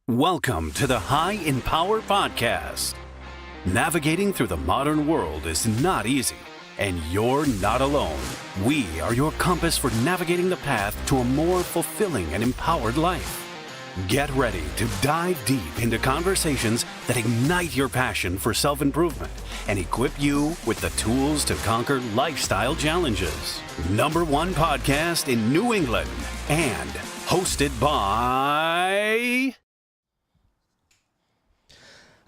Welcome to the High in Power Podcast. Navigating through the modern world is not easy, and you're not alone. We are your compass for navigating the path to a more fulfilling and empowered life. Get ready to dive deep into conversations that ignite your passion for self-improvement and equip you with the tools to conquer lifestyle challenges. #1 podcast in New England and hosted by...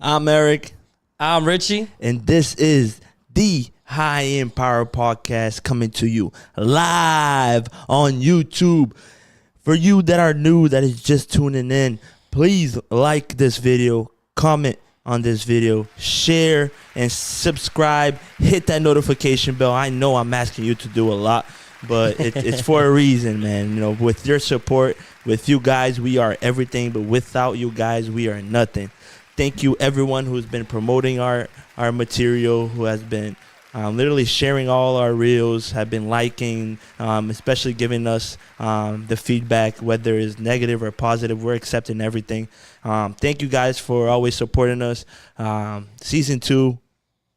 I'm Erik. I'm Richie. And this is the High in Power Podcast coming to you live on YouTube. For you that are new, that is just tuning in, please like this video, comment on this video, share, and subscribe. Hit that notification bell. I know I'm asking you to do a lot, but it's for a reason, man. You know, with your support, with you guys, we are everything, but without you guys, we are nothing. Thank you, everyone who's been promoting our material, who has been literally sharing all our reels, have been liking, especially giving us the feedback, whether it's negative or positive. We're accepting everything. Thank you guys for always supporting us. Season 2,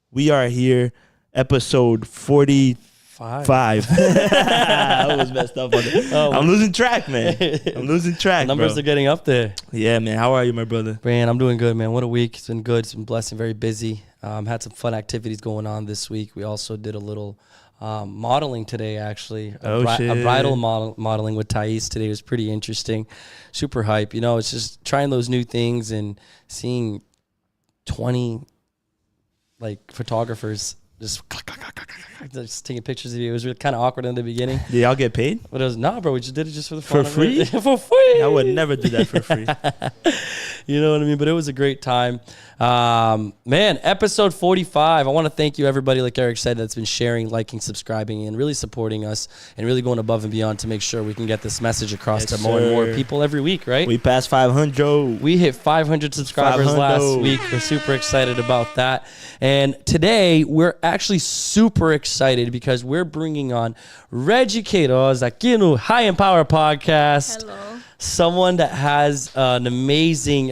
we are here, episode 45. I was messed up on it. I'm losing track, man. I'm losing track, Numbers are getting up there. Yeah, man. How are you, my brother? Man, I'm doing good, man. What a week. It's been good. It's been blessed and very busy. Had some fun activities going on this week. We also did a little modeling today, actually. A bridal modeling with Thais today. It was pretty interesting. Super hype. You know, it's just trying those new things and seeing 20, photographers just taking pictures of you. It was really kind of awkward in the beginning. Did y'all get paid? But it was, bro, we just did it just for the fun. For free? For free. I would never do that for free. You know what I mean? But it was a great time. Man, episode 45. I want to thank you, everybody, like Erik said, that's been sharing, liking, subscribing, and really supporting us and really going above and beyond to make sure we can get this message across to more and more people every week, right? We passed 500. We hit 500 subscribers last week. We're super excited about that. And today, we're actually super excited because we're bringing on Reggie Queiroz, aqui no High in Power Podcast. Hello. Someone that has an amazing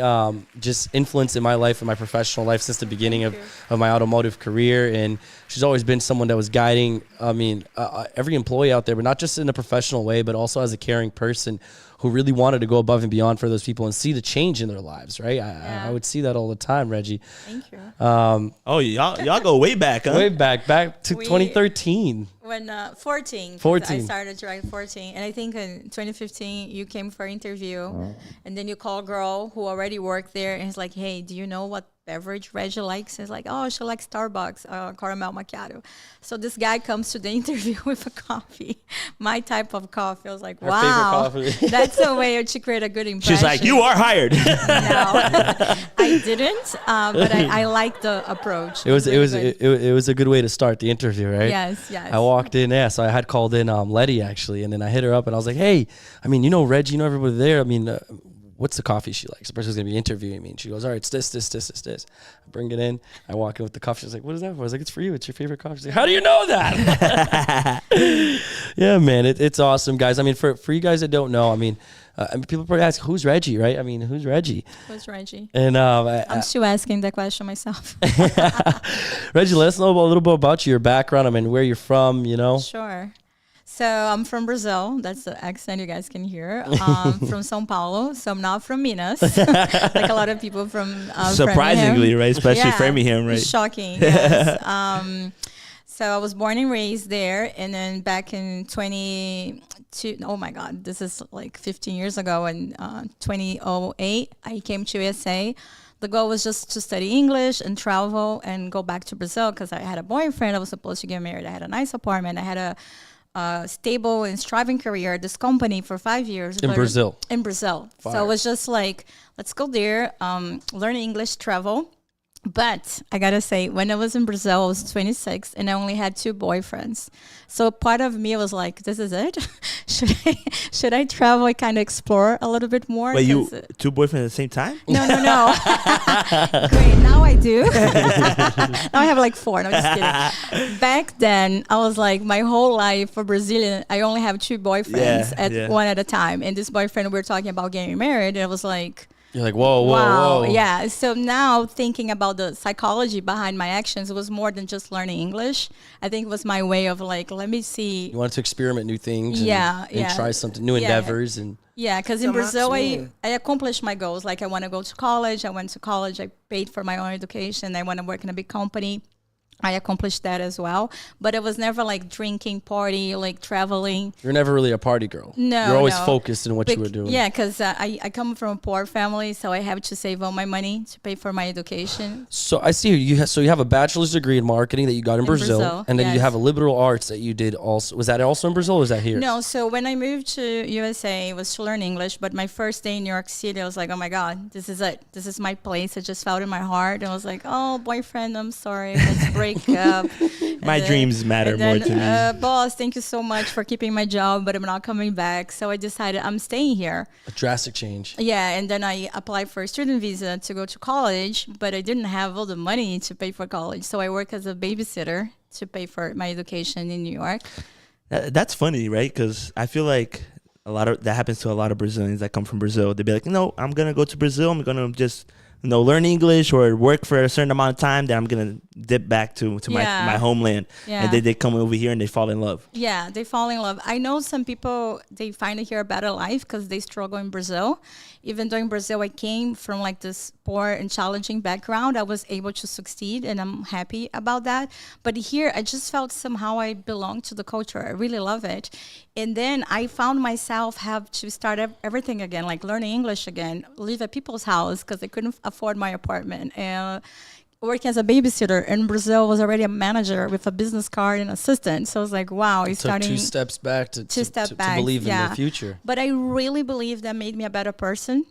just influence in my life and my professional life since the beginning of my automotive career. And she's always been someone that was guiding, every employee out there, but not just in a professional way, but also as a caring person who really wanted to go above and beyond for those people and see the change in their lives, right? I would see that all the time, Reggie. Thank you. Y'all go way back, huh? Way back to 2013. When 14. 14. I started driving 14. And I think in 2015, you came for an interview. And then you call a girl who already worked there. And it's like, hey, do you know what beverage Reggie likes? It's like, oh, she likes Starbucks, caramel macchiato. So this guy comes to the interview with a coffee, my type of coffee. I was like, Her wow, favorite coffee. that's a way to create a good impression. She's like, you are hired. No, I didn't, but I like the approach. It was a good way to start the interview, right? Yes. I walked in, so I had called in Letty actually, and then I hit her up and I was like, hey, you know Reggie, you know everybody there. What's the coffee she likes? The person's gonna be interviewing me, and she goes, all right, it's this. I bring it in. I walk in with the coffee. She's like, what is that for? I was like, it's for you. It's your favorite coffee. She's like, how do you know that? Yeah, man, it's awesome, guys. For you guys that don't know, people probably ask, who's Reggie, right? Who's Reggie? Who's Reggie? And I'm still asking that question myself. Reggie, let us know a little bit about your background. Where you're from, you know? Sure. So I'm from Brazil. That's the accent you guys can hear. From São Paulo. So I'm not from Minas, like a lot of people from Surprisingly, Framingham. right? Especially Framingham, right? Shocking, yes. So I was born and raised there. And then back in 22, oh my God, this is like 15 years ago. In 2008, I came to USA. The goal was just to study English and travel and go back to Brazil because I had a boyfriend. I was supposed to get married. I had a nice apartment. I had a stable and striving career at this company for 5 years. In Brazil. Fire. So it was just like, let's go there, learn English, travel. But I gotta say, when I was in Brazil, I was 26 and I only had 2 boyfriends. So part of me was like, this is it? Should I travel and kind of explore a little bit more? Wait, you 2 boyfriends at the same time? No. Great, now I do. Now I have like 4. No, just kidding. Back then, I was like, my whole life for Brazilian, I only have 2 boyfriends one at a time. And this boyfriend, we were talking about getting married. And I was like, You're like, whoa, whoa, Wow. whoa. Yeah. So now thinking about the psychology behind my actions was more than just learning English. I think it was my way of like, let me see. You wanted to experiment new things. Yeah, And try something, new endeavors. And yeah, because in Brazil, I accomplished my goals. Like I want to go to college. I went to college. I paid for my own education. I want to work in a big company. I accomplished that as well. But it was never like drinking, party, like traveling. You're never really a party girl. No, You're always no. focused in what you were doing. Yeah, because I come from a poor family, so I have to save all my money to pay for my education. So I see you have a bachelor's degree in marketing that you got in Brazil, and then you yes. have a liberal arts that you did also. Was that also in Brazil or was that here? No, so when I moved to USA, it was to learn English, but my first day in New York City, I was like, oh my God, this is it. This is my place. I just felt in my heart. And I was like, oh, boyfriend, I'm sorry. Let's break up. My dreams matter more to me. Boss, thank you so much for keeping my job, but I'm not coming back. So I decided I'm staying here. A drastic change. Yeah, and then I applied for a student visa to go to college, but I didn't have all the money to pay for college. So I work as a babysitter to pay for my education in New York. That's funny, right? Because I feel like that happens to a lot of Brazilians that come from Brazil. They'd be like, no, I'm going to go to Brazil. I'm going to just learn English or work for a certain amount of time. Then I'm going to dip back to my homeland. Yeah. And then they come over here and they fall in love. Yeah, they fall in love. I know some people, they find here a better life because they struggle in Brazil. Even though in Brazil, I came from like this poor and challenging background, I was able to succeed and I'm happy about that. But here, I just felt somehow I belong to the culture. I really love it. And then I found myself have to start everything again, like learning English again, live at people's house because I couldn't afford my apartment. And working as a babysitter in Brazil, was already a manager with a business card and assistant. So I was like, wow, Took starting 2 steps back to believe in the future. But I really believe that made me a better person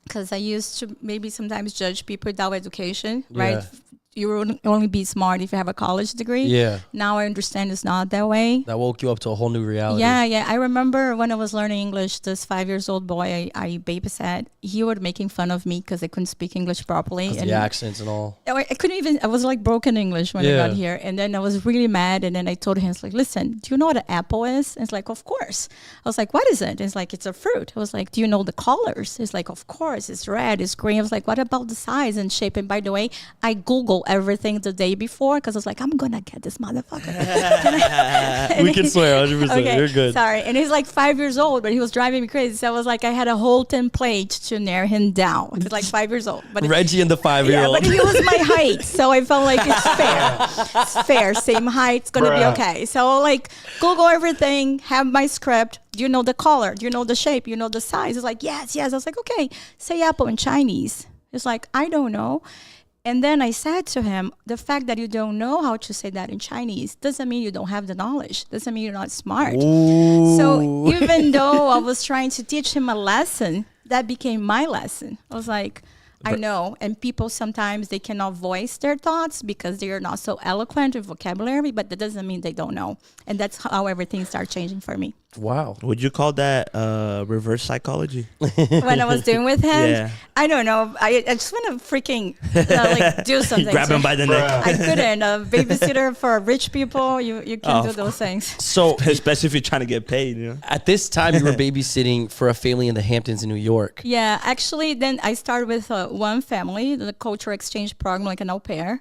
because I used to maybe sometimes judge people without education, right? You will only be smart if you have a college degree. Yeah. Now I understand it's not that way. That woke you up to a whole new reality. Yeah. I remember when I was learning English, this 5-year-old boy I babysat, he was making fun of me because I couldn't speak English properly. And the accents and all. I couldn't even, I was like broken English when I got here. And then I was really mad. And then I told him, it's like, listen, do you know what an apple is? And it's like, of course. I was like, what is it? And it's like, it's a fruit. I was like, do you know the colors? It's like, of course, it's red, it's green. I was like, what about the size and shape? And by the way, I Google everything the day before because I was like, I'm gonna get this motherfucker. We can swear 100%. Okay, you're good. Sorry. And he's like 5 years old, but he was driving me crazy. So I was like, I had a whole template to narrow him down. He's like 5 years old. But Reggie and the 5-year-old. Yeah, but he was my height, so I felt like it's fair. It's fair, same height, it's gonna be okay. So like Google everything, have my script. Do you know the color? Do you know the shape? You know the size? It's like, yes. I was like, okay, say apple in Chinese. It's like, I don't know. And then I said to him, the fact that you don't know how to say that in Chinese doesn't mean you don't have the knowledge. Doesn't mean you're not smart. Ooh. So even though I was trying to teach him a lesson, that became my lesson. I was like, I know. And people sometimes they cannot voice their thoughts because they are not so eloquent with vocabulary, but that doesn't mean they don't know. And that's how everything started changing for me. Wow. Would you call that reverse psychology? When I was doing with him, Yeah. I don't know. I just want to freaking like do something. Grab him by the neck. I couldn't. Babysitter for rich people, you can do those things. So Especially if you're trying to get paid, you know? at this time, you were babysitting for a family in the Hamptons in New York. Yeah, actually, then I started with one family, the cultural exchange program, like an au pair.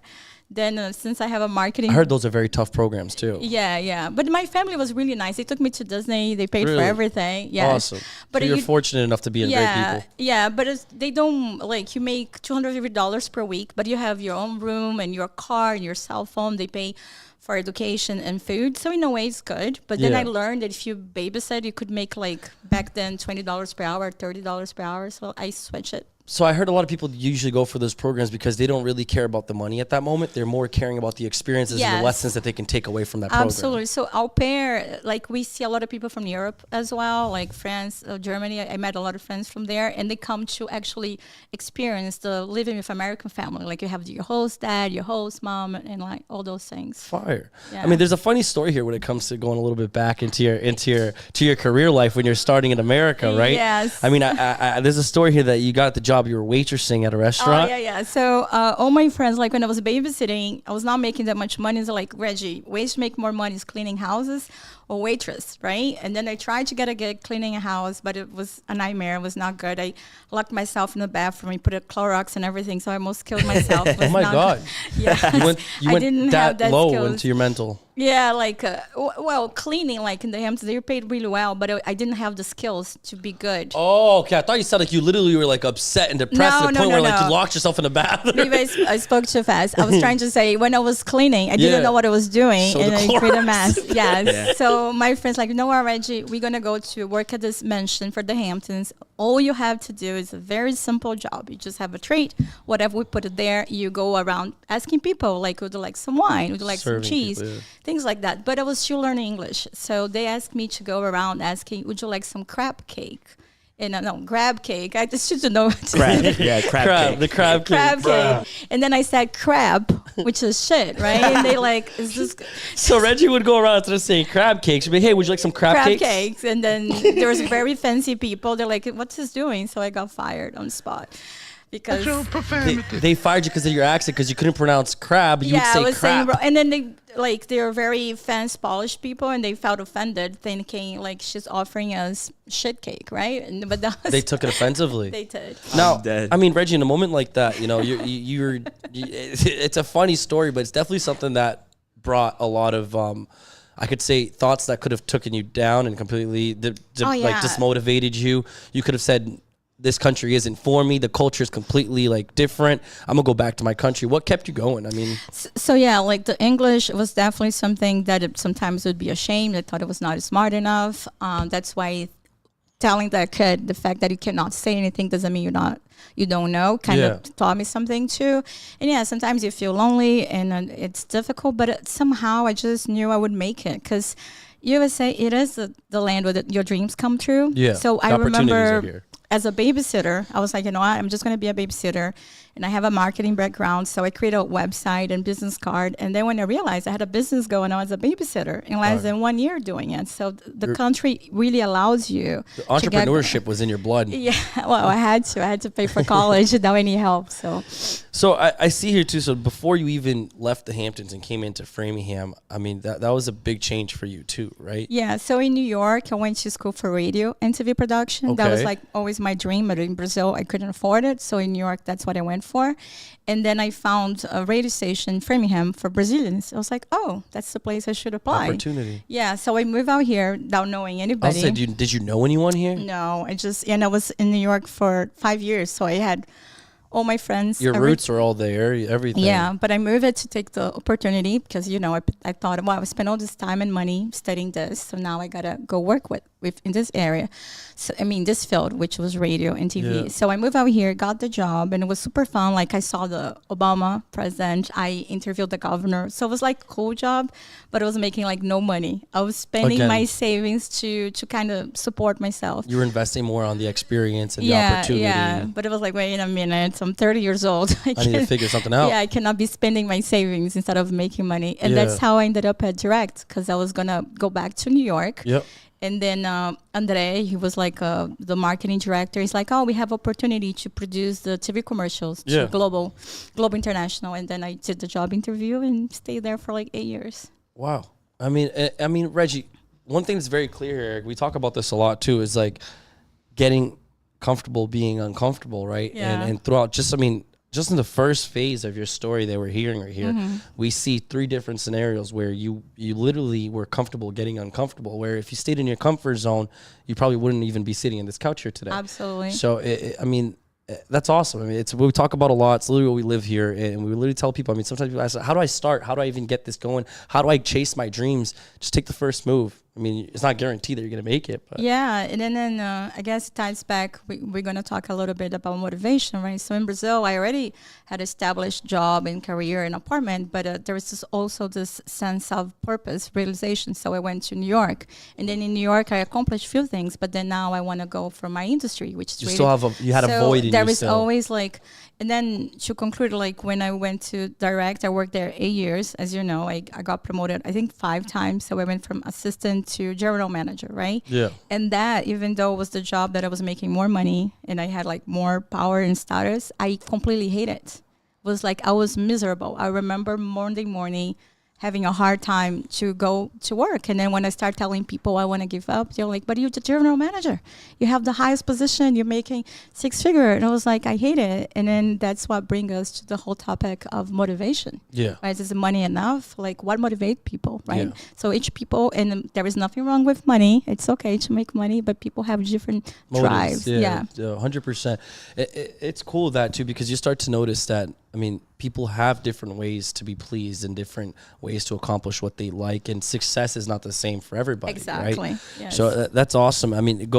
Then since I have a marketing... I heard those are very tough programs too. Yeah. But my family was really nice. They took me to Disney. They paid for Really? everything. Yeah. Awesome. But So you're you- fortunate enough to be in great people. Yeah, but they don't, like, you make $250 per week, but you have your own room and your car and your cell phone. They pay for education and food. So in a way, it's good. But then Yeah. I learned that if you babysit, you could make, like, back then, $20 per hour, $30 per hour. So I switched it. So I heard a lot of people usually go for those programs because they don't really care about the money at that moment. They're more caring about the experiences and the Yes. lessons that they can take away from that program. Absolutely. So au pair, like we see a lot of people from Europe as well, like France, Germany. I met a lot of friends from there, and they come to actually experience the living with American family. Like you have your host dad, your host mom, and like all those things. Fire. Yeah. I mean, there's a funny story here when it comes to going a little bit back into your career life when you're starting in America, right? Yes. I mean, I there's a story here that you got the job job. You were waitressing at a Oh, restaurant. yeah. So all my friends, like when I was babysitting, I was not making that much money. So like, Reggie, ways to make more money is cleaning houses or waitress, right? And then I tried to get a gig cleaning a house, but it was a nightmare. It was not good. I locked myself in the bathroom. I put a Clorox and everything, so I almost killed myself. Oh my God. Yeah. You went that low into your mental. Yeah, like, well, cleaning, like in the Hamptons, they were paid really well, but I didn't have the skills to be good. Oh, okay. I thought you said like you literally were like upset and depressed to the point where like you locked yourself in the bathroom. Maybe I spoke too fast. I was trying to say when I was cleaning, I didn't know what I was doing, and I created a mess. Yes. So my friends like, you know what, Reggie, we're gonna go to work at this mansion for the Hamptons. All you have to do is a very simple job. You just have a tray, whatever we put it there. You go around asking people like, would you like some wine? Would you like Serving some cheese? people, yeah. Things like that. But I was still learning English, so they asked me to go around asking, would you like some crab cake? And no, grab cake. I just should know. Crab cake. The crab cake. Crab cake. And then I said crab, which is shit, right? And they like, is this So Reggie would go around instead of saying crab cakes, she'd be, hey, would you like some crab cakes? And then there was very fancy people. They're like, what's this doing? So I got fired on the spot. Because they fired you because of your accent, because you couldn't pronounce crab. You would I say was crap. saying, and then they're very fancy, polished people, and they felt offended, thinking like she's offering us shit cake, right? But that was, They took it offensively. They did. Now, dead. I mean, Reggie, in a moment like that, you know, it's a funny story, but it's definitely something that brought a lot of, I could say, thoughts that could have taken you down and completely like dismotivated you. You could have said, this country isn't for me. The culture is completely like different. I'm gonna go back to my country. What kept you going? I mean, so yeah, like the English was definitely something that it sometimes would be ashamed. I thought it was not smart enough. That's why telling that kid the fact that you cannot say anything doesn't mean you don't know, kind of taught me something too. And yeah, sometimes you feel lonely and it's difficult, but somehow I just knew I would make it, because USA, it is the land where your dreams come true. Yeah. So the I opportunities are remember here. as a babysitter, I was like, you know what, I'm just going to be a babysitter. And I have a marketing background, so I created a website and business card. And then when I realized I had a business going on as a babysitter in less than 1 year doing it. So the country really allows you. The entrepreneurship was in your blood. Yeah, well, I had to pay for college without any help. So I see here too. So before you even left the Hamptons and came into Framingham, I mean, that was a big change for you too, right? Yeah. So in New York, I went to school for radio and TV production. Okay. That was like always my dream. But in Brazil, I couldn't afford it. So in New York, that's what I went for. And then I found a radio station in Framingham for Brazilians. I was like, oh, that's the place I should apply. Opportunity. Yeah. So I moved out here without knowing anybody. Also, did you know anyone here? No, I was in New York for 5 years. So I had all my friends. Your roots are all there, everything. Yeah, but I moved it to take the opportunity because, I thought, well, I spent all this time and money studying this. So now I got to go work with in this area. So, this field, which was radio and TV. Yeah. So I moved out here, got the job, and it was super fun. Like I saw the Obama president. I interviewed the governor. So it was like a cool job, but I was making like no money. I was spending my savings to kind of support myself. You were investing more on the experience and the opportunity. Yeah, but it was like, wait a minute. I'm 30 years old. I need to figure something out. Yeah, I cannot be spending my savings instead of making money. And that's how I ended up at Direct, because I was going to go back to New York. Yep. And then Andre, he was like the marketing director. He's like, oh, we have opportunity to produce the TV commercials to Global International. And then I did the job interview and stayed there for like 8 years. Wow. I mean, Reggie, one thing that's very clear here, Eric, we talk about this a lot too, is like getting comfortable being uncomfortable, right? Yeah. And throughout, just in the first phase of your story that we're hearing right here, we see 3 different scenarios where you literally were comfortable getting uncomfortable, where if you stayed in your comfort zone, you probably wouldn't even be sitting in this couch here today. Absolutely. So, that's awesome. I mean, it's what we talk about a lot. It's literally what we live here. And we literally tell people, sometimes people ask, how do I start? How do I even get this going? How do I chase my dreams? Just take the first move. It's not guaranteed that you're going to make it. But. Yeah. And then I guess it ties back. We're going to talk a little bit about motivation, right? So in Brazil, I already had established job and career and apartment, but there was also this sense of purpose, realization. So I went to New York. And then in New York, I accomplished a few things, but then now I want to go for my industry, which is you had a void in you. There is always like, and then to conclude, like when I went to Direct, I worked there 8 years. As you know, I got promoted, I think 5 times. So I went from assistant promotion to general manager, right? Yeah. And that, even though it was the job that I was making more money and I had like more power and status, I completely hated it. It was like I was miserable. I remember Monday morning having a hard time to go to work. And then when I start telling people I want to give up, they're like, but you're the general manager. You have the highest position. You're making 6-figure. And I was like, I hate it. And then that's what brings us to the whole topic of motivation. Yeah. Right? Is money enough? Like, what motivates people, right? Yeah. So each people, and there is nothing wrong with money. It's okay to make money, but people have different drives. Yeah. 100%. It's cool that too, because you start to notice that, I mean, people have different ways to be pleased and different ways to accomplish what they like, and success is not the same for everybody. Exactly. Right? Yes. So that's awesome. I mean,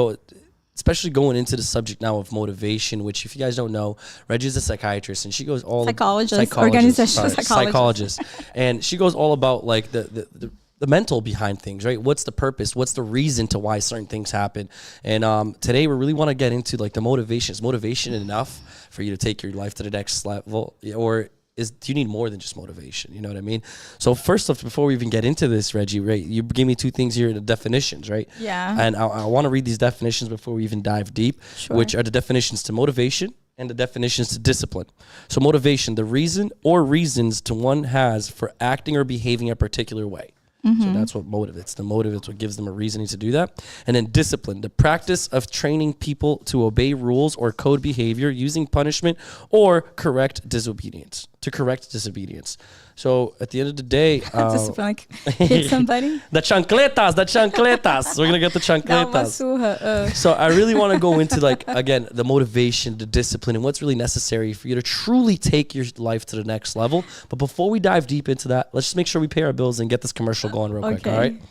especially going into the subject now of motivation, which if you guys don't know, Reggie is a psychiatrist, and she goes all Organizational psychologist, and she goes all about like the mental behind things, right? What's the purpose? What's the reason to why certain things happen? And today we really want to get into like the motivation. Is motivation enough for you to take your life to the next level, or do you need more than just motivation? You know what I mean? So first off, before we even get into this, Reggie, right, you gave me 2 things here, the definitions, right? Yeah. And I want to read these definitions before we even dive deep, which are the definitions to motivation and the definitions to discipline. So motivation, the reason or reasons to one has for acting or behaving a particular way. So that's what motive. It's the motive. It's what gives them a reasoning to do that. And then discipline, the practice of training people to obey rules or code behavior using punishment or correct disobedience. So at the end of the day, discipline, like hit somebody. the chancletas. We're gonna get the chancletas. So I really want to go into like, again, the motivation, the discipline, and what's really necessary for you to truly take your life to the next level. But before we dive deep into that, let's just make sure we pay our bills and get this commercial going real quick. All right.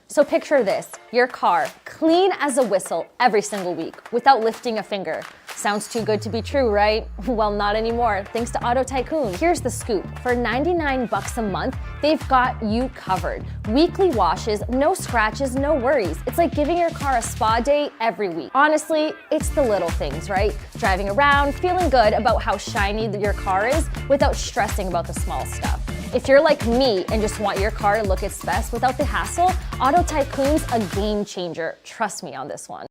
So picture this, your car, clean as a whistle every single week without lifting a finger. Sounds too good to be true, right? Well, not anymore, thanks to Auto Tycoon. Here's the scoop. For $99 a month, they've got you covered. Weekly washes, no scratches, no worries. It's like giving your car a spa day every week. Honestly, it's the little things, right? Driving around, feeling good about how shiny your car is without stressing about the small stuff. If you're like me and just want your car to look its best without the hassle, Auto Tycoon's a game changer. Trust me on this one.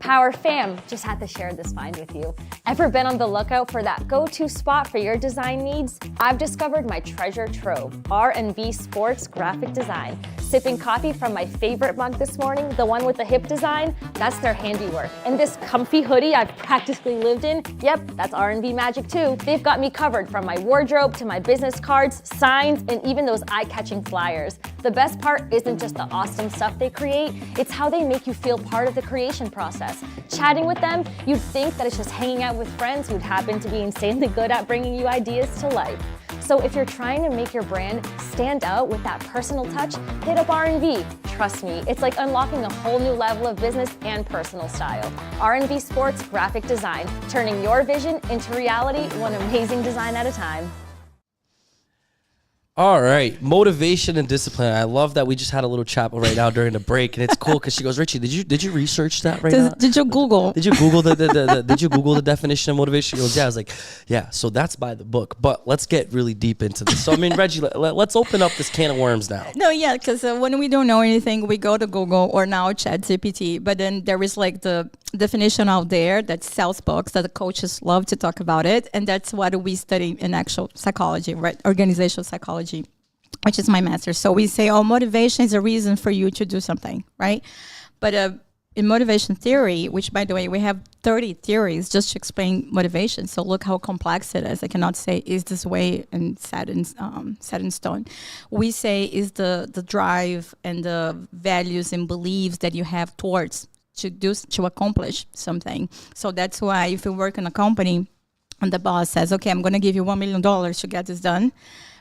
Power fam, just had to share this find with you. Ever been on the lookout for that go-to spot for your design needs? I've discovered my treasure trove, R&V Sports Graphic Design. Sipping coffee from my favorite mug this morning, the one with the hip design, that's their handiwork. And this comfy hoodie I've practically lived in, yep, that's R&V magic too. They've got me covered from my wardrobe to my business cards, signs, and even those eye-catching flyers. The best part isn't just the awesome stuff they create, it's how they make you feel part of the creation process. Chatting with them, you'd think that it's just hanging out with friends who'd happen to be insanely good at bringing you ideas to life. So if you're trying to make your brand stand out with that personal touch, hit up R&V. Trust me, it's like unlocking a whole new level of business and personal style. R&V Sports Graphic Design, turning your vision into reality, one amazing design at a time. All right, motivation and discipline. I love that we just had a little chat right now during the break, and it's cool because she goes, "Richie, did you research that right now? Did you Google? Did you Google did you Google the definition of motivation?" She goes, "Yeah." I was like, "Yeah." So that's by the book. But let's get really deep into this. So I mean, Reggie, let's open up this can of worms now. No, yeah, because when we don't know anything, we go to Google or now ChatGPT. But then there is like the definition out there that sells books that the coaches love to talk about it, and that's what we study in actual psychology, right? Organizational psychology, which is my master's. So we say, motivation is a reason for you to do something, right? But in motivation theory, which by the way, we have 30 theories just to explain motivation. So look how complex it is. I cannot say is this way and set in stone. We say is the drive and the values and beliefs that you have towards to accomplish something. So that's why if you work in a company and the boss says, okay, I'm going to give you $1 million to get this done,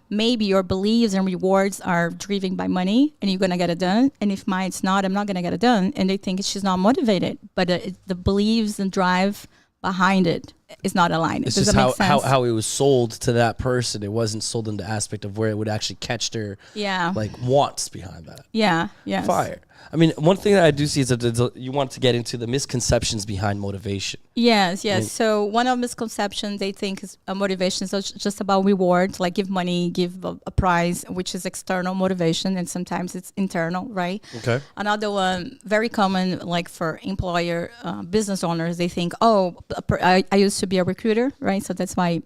maybe your beliefs and rewards are driven by money and you're going to get it done. And if mine's not, I'm not going to get it done. And they think she's not motivated. But the beliefs and drive behind it is not aligned. It's Does just that make sense? how it was sold to that person. It wasn't sold in the aspect of where it would actually catch their like wants behind that. Yeah. Yes. Fire. I mean, one thing that I do see is that you want to get into the misconceptions behind motivation. Yes. So one of misconceptions they think is motivation is just about reward, like give money, give a prize, which is external motivation, and sometimes it's internal, right? Okay. Another one, very common, like for employer, business owners, they think, oh, I used to be a recruiter, right? So that's why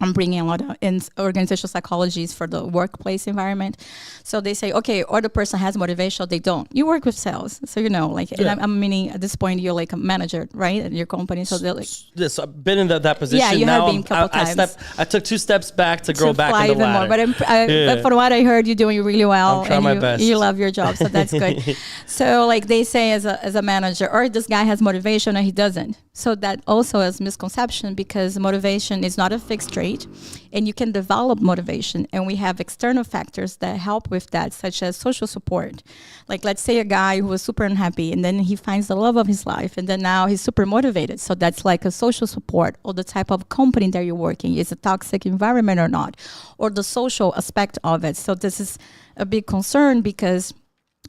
I'm bringing a lot of organizational psychologists for the workplace environment. So they say, okay, or the person has motivation, or they don't. You work with sales. So, and I'm meaning at this point, you're like a manager, right, at your company. So they're like... Yes, I've been in that position. Yeah, you now have been a couple times. I took 2 steps back to grow back in the ladder. But from what I heard, you're doing really well. I'm trying my best. You love your job, so that's good. So like they say as a manager, or this guy has motivation or he doesn't. So that also is misconception, because motivation is not a fixed trait, and you can develop motivation. And we have external factors that help with that, such as social support. Like let's say a guy who was super unhappy, and then he finds the love of his life, and then now he's super motivated. So that's like a social support, or the type of company that you're working. Is a toxic environment or not? Or the social aspect of it. So this is a big concern, because...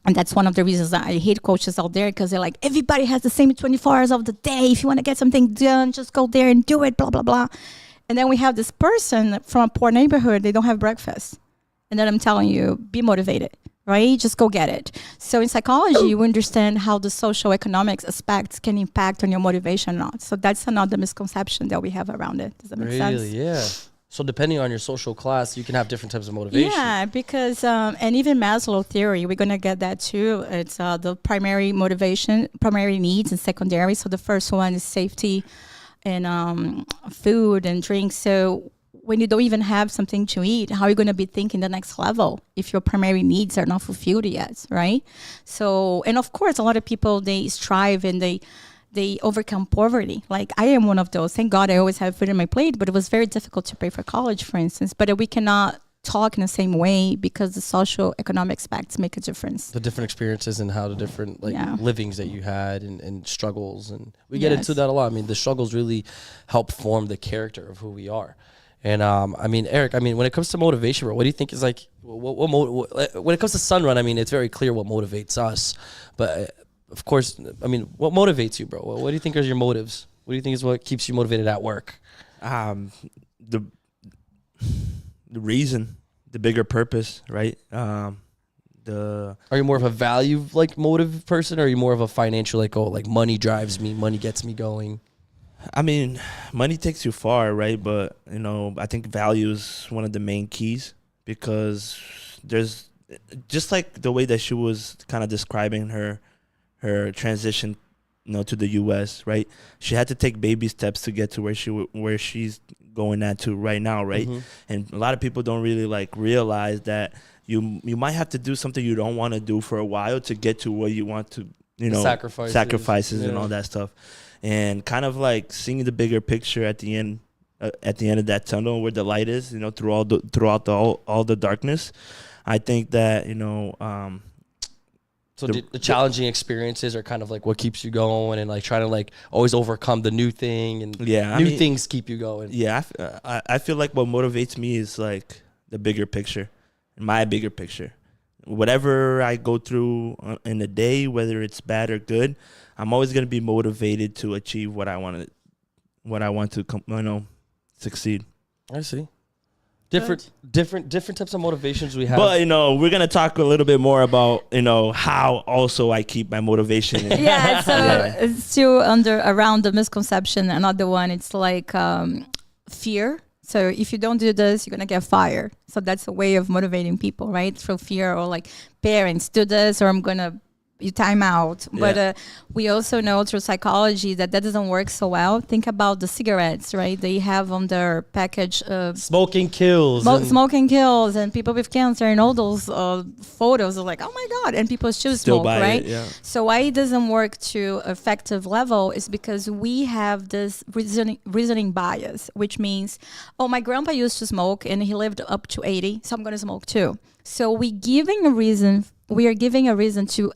And that's one of the reasons that I hate coaches out there, because they're like, everybody has the same 24 hours of the day. If you want to get something done, just go there and do it, blah, blah, blah. And then we have this person from a poor neighborhood, they don't have breakfast. And then I'm telling you, be motivated, right? Just go get it. So in psychology, you understand how the social economics aspects can impact on your motivation or not. So that's another misconception that we have around it. Does that make sense? Really, yeah. So depending on your social class, you can have different types of motivation. Yeah, because, and even Maslow theory, we're going to get that too. It's the primary motivation, primary needs, and secondary. So the first one is safety and food and drink. So when you don't even have something to eat, how are you going to be thinking the next level if your primary needs are not fulfilled yet, right? So, and of course, a lot of people, they strive and they overcome poverty. Like I am one of those. Thank God I always have food on my plate, but it was very difficult to pay for college, for instance. But we cannot talk in the same way, because the social economic aspects make a difference. The different experiences and how the different livings that you had and struggles. And we get into that a lot. I mean, the struggles really help form the character of who we are. And I mean, Erik, I mean, when it comes to motivation, bro, what do you think is like, when it comes to Sunrun, I mean, it's very clear what motivates us. But of course, I mean, what motivates you, bro? What do you think are your motives? What do you think is what keeps you motivated at work? The reason, the bigger purpose, right? Are you more of a value like motive person, or are you more of a financial like money drives me, money gets me going? I mean, money takes you far, right? But I think value is one of the main keys, because there's just like the way that she was kind of describing her transition, to the U.S., right? She had to take baby steps to get to where she's going at to right now, right? Mm-hmm. And a lot of people don't really realize that you might have to do something you don't want to do for a while to get to where you want to, sacrifices and all that stuff, and kind of like seeing the bigger picture at the end of that tunnel where the light is, throughout all the darkness. I think that So the challenging experiences are kind of like what keeps you going, and like trying to like always overcome the new thing, and things keep you going. Yeah, I feel like what motivates me is like the bigger picture, my bigger picture. Whatever I go through in a day, whether it's bad or good, I'm always going to be motivated to achieve what I want to succeed. I see. Different types of motivations we have. But we're gonna talk a little bit more about how also I keep my motivation. Yeah, so it's still around the misconception. Another one, it's like fear. So if you don't do this, you're gonna get fired. So that's a way of motivating people, right? Through fear, or like parents, do this, or I'm gonna you time out. Yeah. But we also know through psychology that doesn't work so well. Think about the cigarettes, right? They have on their package smoking kills. Smoking kills, and people with cancer, and all those photos are like, oh my God, and people still smoke, right? It, yeah. So why it doesn't work to effective level is because we have this reasoning bias, which means, oh, my grandpa used to smoke and he lived up to 80, so I'm going to smoke too. So we giving a reason we are giving a reason to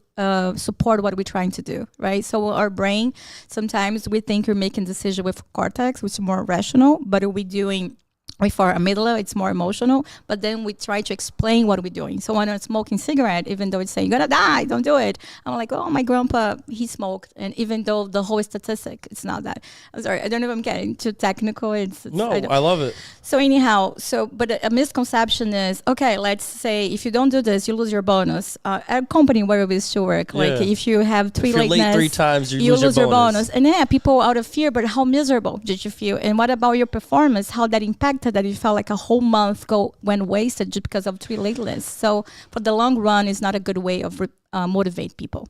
support what we're trying to do, right? So our brain, sometimes we think we're making decision with cortex, which is more rational, but we're doing with our amygdala, it's more emotional, but then we try to explain what we're doing. So when I'm smoking cigarette, even though it's saying, you're gonna die, don't do it. I'm like, oh, my grandpa, he smoked. And even though the whole statistic, it's not that. I'm sorry, I don't know if I'm getting too technical. No, I love it. So anyhow, but a misconception is, okay, let's say if you don't do this, you lose your bonus. At a company where we used to work, like if you have if you're late 3 times, you lose your bonus. And people out of fear, but how miserable did you feel? And what about your performance? How that impacted that you felt like a whole month went wasted just because of 3 lateness. So for the long run, it's not a good way of motivate people.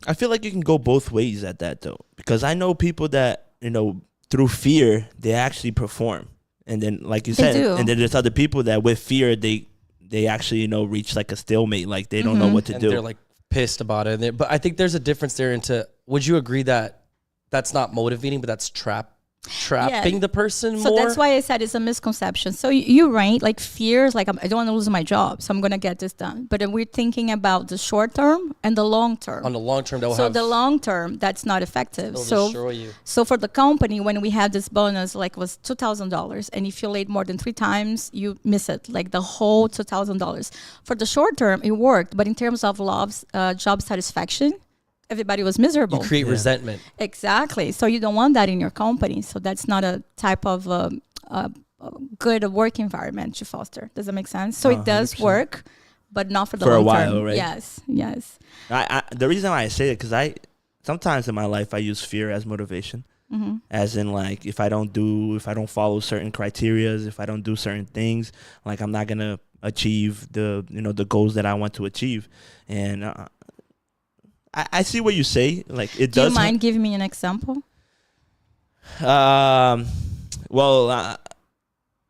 I feel like you can go both ways at that though, because I know people that, through fear, they actually perform. And then like you said, and then there's other people that with fear, they actually, reach like a stalemate. Like they don't know what to do. They're like pissed about it. But I think there's a difference there would you agree that that's not motivating, but that's trapping the person more? So that's why I said it's a misconception. So you're right, like fear is like, I don't want to lose my job, so I'm going to get this done. But we're thinking about the short term and the long term. On the long term, the long term, that's not effective. It'll destroy you. So for the company, when we had this bonus, like was $2,000, and if you late more than 3 times, you miss it, like the whole $2,000. For the short term, it worked, but in terms of job satisfaction, everybody was miserable. You create resentment. Exactly. So you don't want that in your company. So that's not a type of good work environment to foster. Does that make sense? So it does 100%. Work, but not for the long while, term. Right? Yes. The reason why I say it, because sometimes in my life I use fear as motivation. As in, like, if I don't follow certain criterias, if I don't do certain things, like I'm not gonna achieve the goals that I want to achieve. And I see what you say. Like it does. Do you mind giving me an example? Well,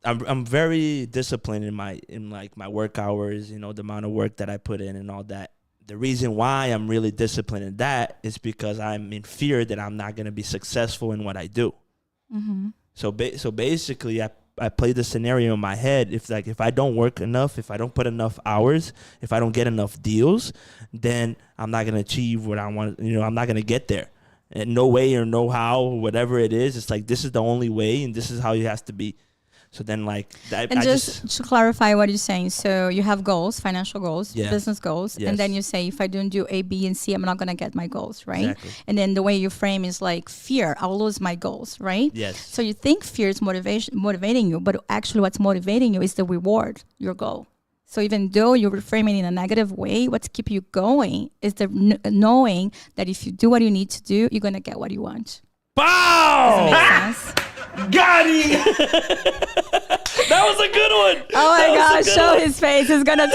I'm very disciplined in my work hours. The amount of work that I put in and all that. The reason why I'm really disciplined in that is because I'm in fear that I'm not going to be successful in what I do. So basically, I play the scenario in my head. If I don't work enough, if I don't put enough hours, if I don't get enough deals, then I'm not gonna achieve what I want. I'm not gonna get there. And no way or no how, whatever it is, it's like this is the only way, and this is how it has to be. So then, like, just to clarify what you're saying, so you have goals, financial goals, business goals, yes. And then you say, if I don't do A, B, and C, I'm not going to get my goals, right? Exactly. And then the way you frame is like fear, I'll lose my goals, right? Yes. So you think fear is motivating you, but actually what's motivating you is the reward, your goal. So even though you reframe it in a negative way, what's keeping you going is the knowing that if you do what you need to do, you're going to get what you want. Bow! Does that make sense? Got him! That was a good one. Oh my gosh, show his face. He's gonna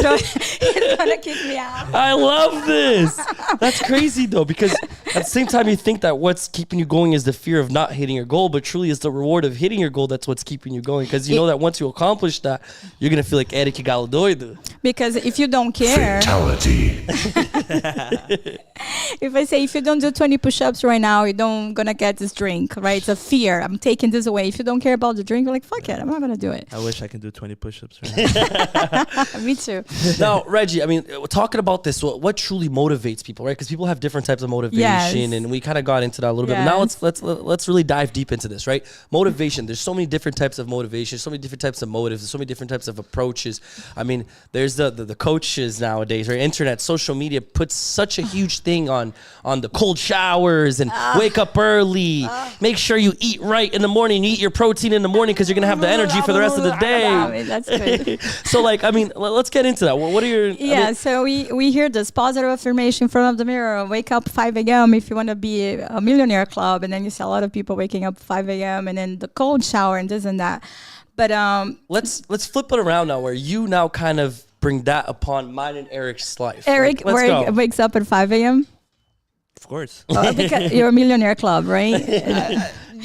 kick me out. I love this. That's crazy though, because at the same time you think that what's keeping you going is the fear of not hitting your goal, but truly it's the reward of hitting your goal that's what's keeping you going. Because you know that once you accomplish that, you're gonna feel like Erik Queiroz. Because if you don't care, Fatality. if I say if you don't do 20 push-ups right now, you don't gonna get this drink, right? It's a fear. I'm taking this away. If you don't care about the drink, you're like, fuck it, I'm not gonna do it. I wish I could do 20 push-ups right now. Me too. Now, Reggie, I mean, talking about this, what truly motivates people, right? Because people have different types of motivation, and we kind of got into that a little bit. But now let's really dive deep into this, right? Motivation. There's so many different types of motivation, so many different types of motives, so many different types of approaches. I mean, there's the coaches nowadays, right? Internet, social media puts such a huge thing on the cold showers and wake up early. Make sure you eat right in the morning. You eat your protein in the morning because you're gonna have the energy for the rest of the day. That's good. So, like, I mean, let's get into that. What are your... So we hear this positive affirmation in front of the mirror. Wake up 5 a.m. if you want to be a millionaire club. And then you see a lot of people waking up 5 a.m. and then the cold shower and this and that. But let's flip it around now, where you now kind of bring that upon mine and Erik's life. Erik wakes up at 5 a.m. Of course. Because you're a millionaire club, right?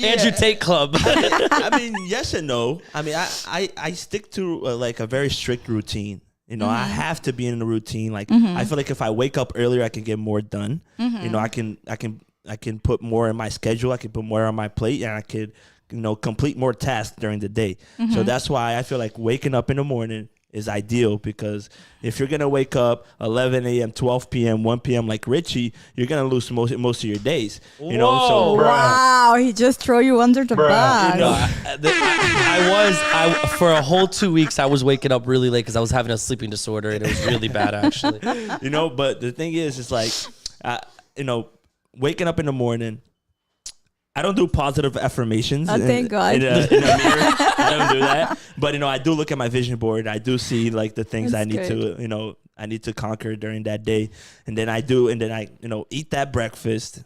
Andrew Tate Club. I mean, yes and no. I mean, I stick to like a very strict routine. I have to be in a routine. Like I feel like if I wake up earlier, I can get more done. I can put more in my schedule. I can put more on my plate, and I could complete more tasks during the day. So that's why I feel like waking up in the morning, is ideal, because if you're gonna wake up 11 a.m., 12 p.m., 1 p.m. like Richie, you're gonna lose most of your days. You know, so Wow, he just threw you under the bus. you know, I for a whole 2 weeks I was waking up really late because I was having a sleeping disorder and it was really bad actually. you know, but the thing is, it's like, you know, waking up in the morning. I don't do positive affirmations. Oh, thank God. In a mirror. I don't do that. But, you know, I do look at my vision board. I do see, like, the things That's I need good. to, you know, I need to conquer during that day. And then I you know, eat that breakfast.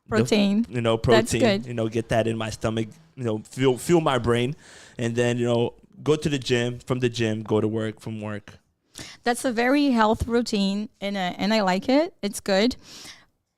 Protein. You know, That's protein. good. You know, get that in my stomach, you know, fuel my brain. And then, you know, go to the gym. From the gym, go to work. From work. That's a very health routine, and I like it. It's good.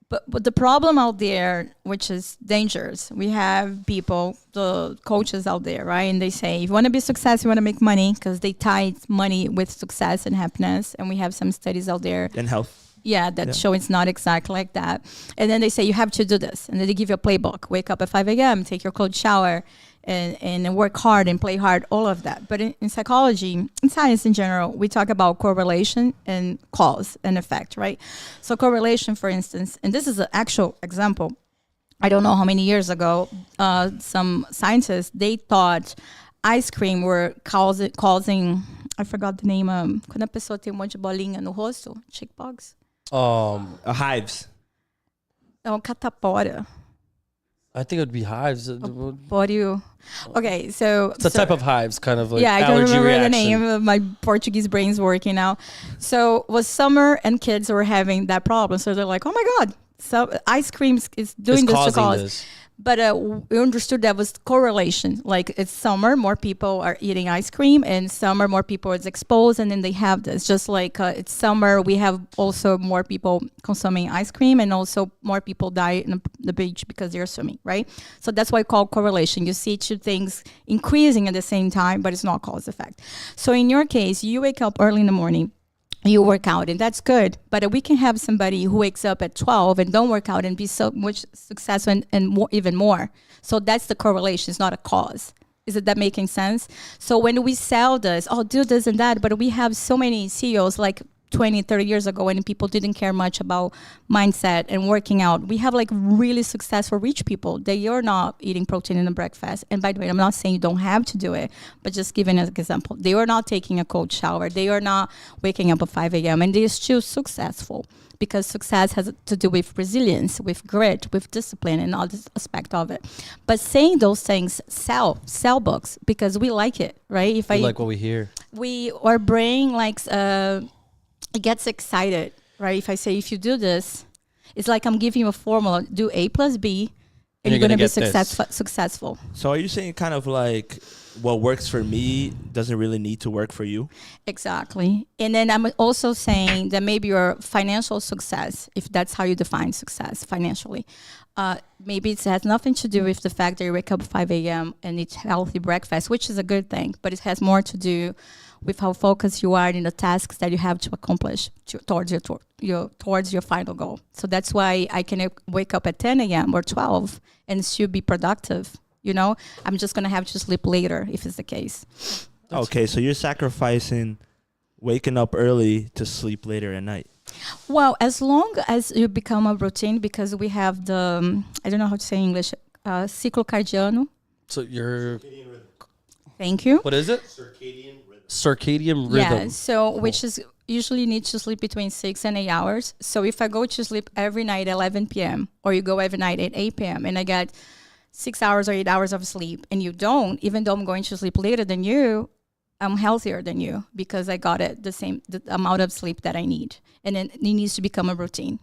But the problem out there, which is dangerous, we have people, the coaches out there, right? And they say, if you want to be successful, you want to make money, because they tie money with success and happiness. And we have some studies out there. And health. Yeah, that show it's not exactly like that. And then they say, you have to do this. And then they give you a playbook. Wake up at 5 a.m., take your cold shower, and work hard and play hard, all of that. But in psychology, in science in general, we talk about correlation and cause and effect, right? So correlation, for instance, and this is an actual example. I don't know how many years ago, some scientists, they thought ice cream were causing, I forgot the name, quando a pessoa tem monte de bolinha no rosto, chickenpox? Hives. Não, catapora. I think it would be hives. Pódio. Okay, so It's a type of hives, kind of like yeah, I don't allergy remember reaction. the name. My Portuguese brain's working now. So it was summer, and kids were having that problem. So they're like, "Oh my God, so ice cream is doing It's this to causing cause." this. But we understood that was correlation. Like it's summer, more people are eating ice cream, and summer, more people is exposed, and then they have this. Just like it's summer, we have also more people consuming ice cream, and also more people die in the beach because they're swimming, right? So that's why it's called correlation. You see two things increasing at the same time, but it's not cause effect. So in your case, you wake up early in the morning, you work out, and that's good. But we can have somebody who wakes up at 12 and don't work out and be so much successful and more, even more. So that's the correlation. It's not a cause. Is it that making sense? So when we sell this, do this and that, but we have so many CEOs like 20, 30 years ago when people didn't care much about mindset and working out. We have like really successful rich people. They are not eating protein in the breakfast. And by the way, I'm not saying you don't have to do it, but just giving an example. They are not taking a cold shower. They are not waking up at 5 a.m. and they're still successful, because success has to do with resilience, with grit, with discipline, and all this aspect of it. But saying those things sell books because we like it, right? If We like what we hear. our brain likes it gets excited, right? If I say, if you do this, it's like I'm giving you a formula. Do A plus B, and you're going to be successful. So are you saying kind of like what works for me doesn't really need to work for you? Exactly. And then I'm also saying that maybe your financial success, if that's how you define success financially, maybe it has nothing to do with the fact that you wake up at 5 a.m. and eat healthy breakfast, which is a good thing, but it has more to do with how focused you are in the tasks that you have to accomplish towards your final goal. So that's why I can wake up at 10 a.m. or 12 and still be productive. You know, I'm just going to have to sleep later if it's the case. Okay, so you're sacrificing waking up early to sleep later at night. Well, as long as you become a routine, because we have the, I don't know how to say in English, ciclo cardiano. So you're... Thank you. What is it? Circadian rhythm. Yeah, so which is usually need to sleep between 6 and 8 hours. So if I go to sleep every night at 11 p.m. or you go every night at 8 p.m. and I get 6 hours or 8 hours of sleep and you don't, even though I'm going to sleep later than you, I'm healthier than you because I got the amount of sleep that I need. And then it needs to become a routine.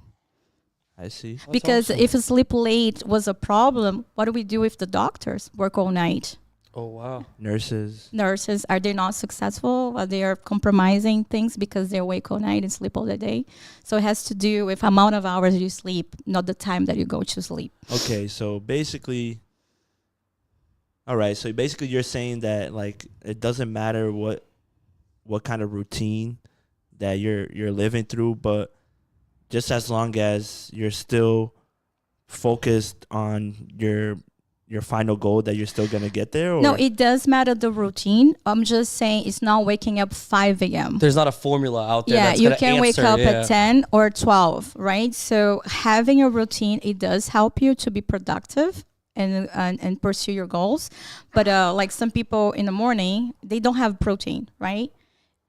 I see. Because if sleep late was a problem, what do we do if the doctors work all night? Oh, wow. Nurses, are they not successful? Are they compromising things because they awake all night and sleep all the day? So it has to do with amount of hours you sleep, not the time that you go to sleep. Okay, so basically, all right. So basically, you're saying that like it doesn't matter what kind of routine that you're living through, but just as long as you're still focused on your your final goal that you're still gonna get there? Or? No, it does matter the routine. I'm just saying it's not waking up 5 a.m. There's not a formula out there. Yeah, that's you gonna can wake answer, up yeah. at 10 or 12, right? So having a routine, it does help you to be productive and pursue your goals. But like some people in the morning, they don't have protein, right?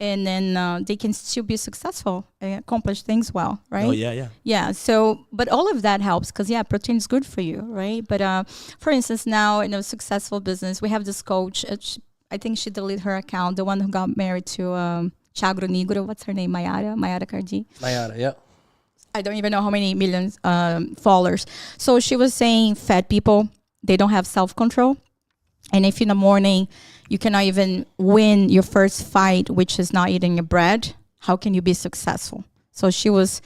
And then they can still be successful and accomplish things well, right? Oh, yeah. Yeah. So, but all of that helps because, yeah, protein is good for you, right? But for instance, now in a successful business, we have this coach. I think she deleted her account, the one who got married to Chagro Negro. What's her name? Mayara Cardi. Mayara, yeah. I don't even know how many millions followers. So she was saying fat people, they don't have self-control. And if in the morning you cannot even win your first fight, which is not eating your bread, how can you be successful? So she was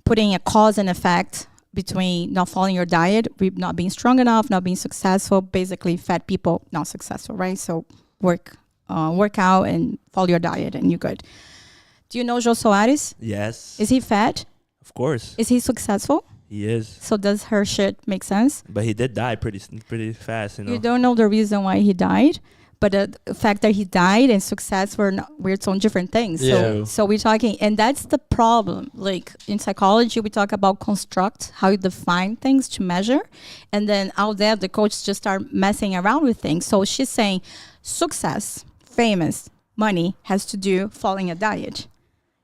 putting a cause and effect between not following your diet, not being strong enough, not being successful, basically fat people not successful, right? So work out and follow your diet and you're good. Do you know Jô Soares? Yes. Is he fat? Of course. Is he successful? He is. So does her shit make sense? But he did die pretty fast, you know. You don't know the reason why he died, but the fact that he died and success we're on different things. Yeah. So we're talking, and that's the problem. Like in psychology, we talk about construct, how you define things to measure. And then out there, the coaches just start messing around with things. So she's saying success, famous, money has to do following a diet.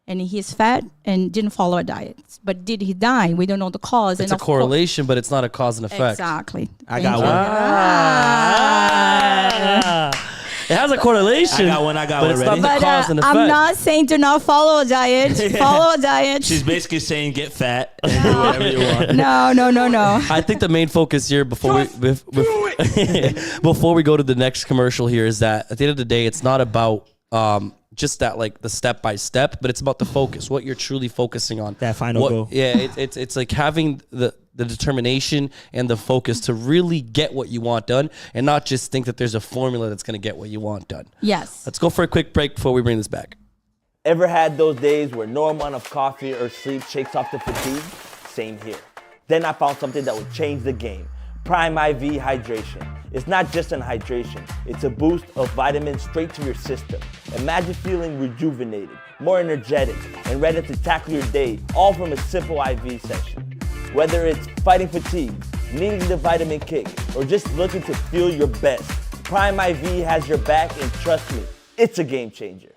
And he's fat and didn't follow a diet. But did he die? We don't know the cause. It's a correlation, but it's not a cause and effect. Exactly. I got one. It has a correlation. I got one but it's ready. not the cause and effect. I'm not saying do not follow a diet. Follow a diet. She's basically saying get fat and do whatever you want. No. I think the main focus here before we go to the next commercial here is that at the end of the day, it's not about just that like the step by step, but it's about the focus, what you're truly focusing on. That final goal. Yeah, it's like having the determination and the focus to really get what you want done and not just think that there's a formula that's going to get what you want done. Yes. Let's go for a quick break before we bring this back. Ever had those days where no amount of coffee or sleep shakes off the fatigue? Same here. Then I found something that would change the game. Prime IV Hydration. It's not just an hydration, it's a boost of vitamins straight to your system. Imagine feeling rejuvenated, more energetic, and ready to tackle your day, all from a simple IV session. Whether it's fighting fatigue, needing the vitamin kick, or just looking to feel your best, Prime IV has your back, and trust me, it's a game changer.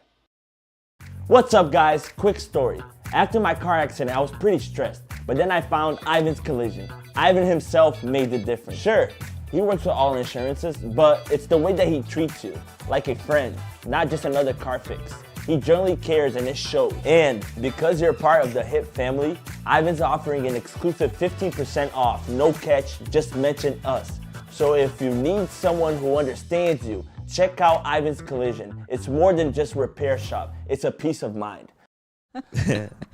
What's up, guys? Quick story. After my car accident, I was pretty stressed, but then I found Ivan's Collision. Ivan himself made the difference. Sure, he works with all insurances, but it's the way that he treats you, like a friend, not just another car fix. He genuinely cares and it shows. And because you're part of the HIP family, Ivan's offering an exclusive 15% off, no catch, just mention us. So if you need someone who understands you, check out Ivan's Collision. It's more than just repair shop, it's a peace of mind.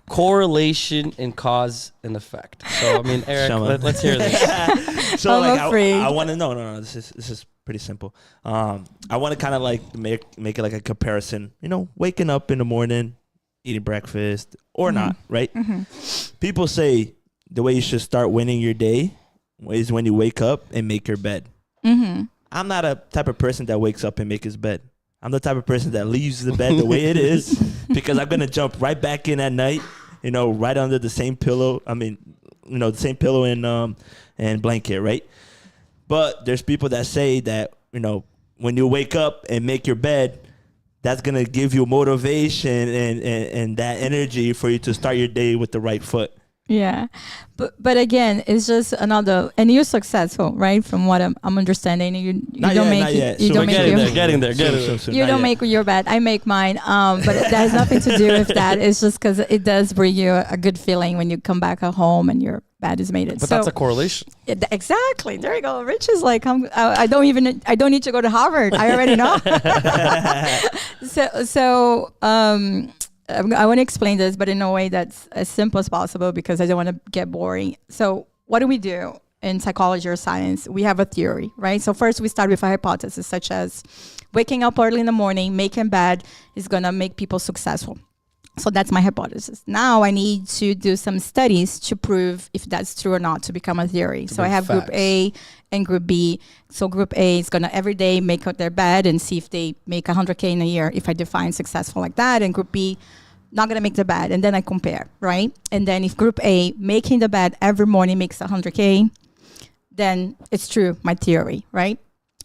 Correlation and cause and effect. So I mean, Erik, let's hear this. So I'm like afraid. I want to no. This is pretty simple. I want to kind of like make it like a comparison. You know, waking up in the morning, eating breakfast or not, right? People say the way you should start winning your day is when you wake up and make your bed. I'm not a type of person that wakes up and make his bed. I'm the type of person that leaves the bed the way it is because I'm going to jump right back in at night, you know, right under the same pillow. I mean, you know, the same pillow and blanket, right? But there's people that say that, you know, when you wake up and make your bed, that's going to give you motivation and that energy for you to start your day with the right foot. Yeah. But again, it's just another, and you're successful, right? From what I'm understanding. You don't make Getting there. You don't make your bed. I make mine. But that has nothing to do with that. It's just because it does bring you a good feeling when you come back at home and your bed is made. But that's a correlation. Exactly. There you go. Rich is like, I don't need to go to Harvard. I already know. I want to explain this, but in a way that's as simple as possible because I don't want to get boring. So what do we do in psychology or science? We have a theory, right? So first we start with a hypothesis such as waking up early in the morning, making bed is going to make people successful. So that's my hypothesis. Now I need to do some studies to prove if that's true or not to become a theory. So I have facts. group A and group B. So group A is going to every day make out their bed and see if they make 100K in a year, if I define successful like that. And group B, not going to make the bed. And then I compare, right? And then if group A making the bed every morning makes 100K, then it's true, my theory, right?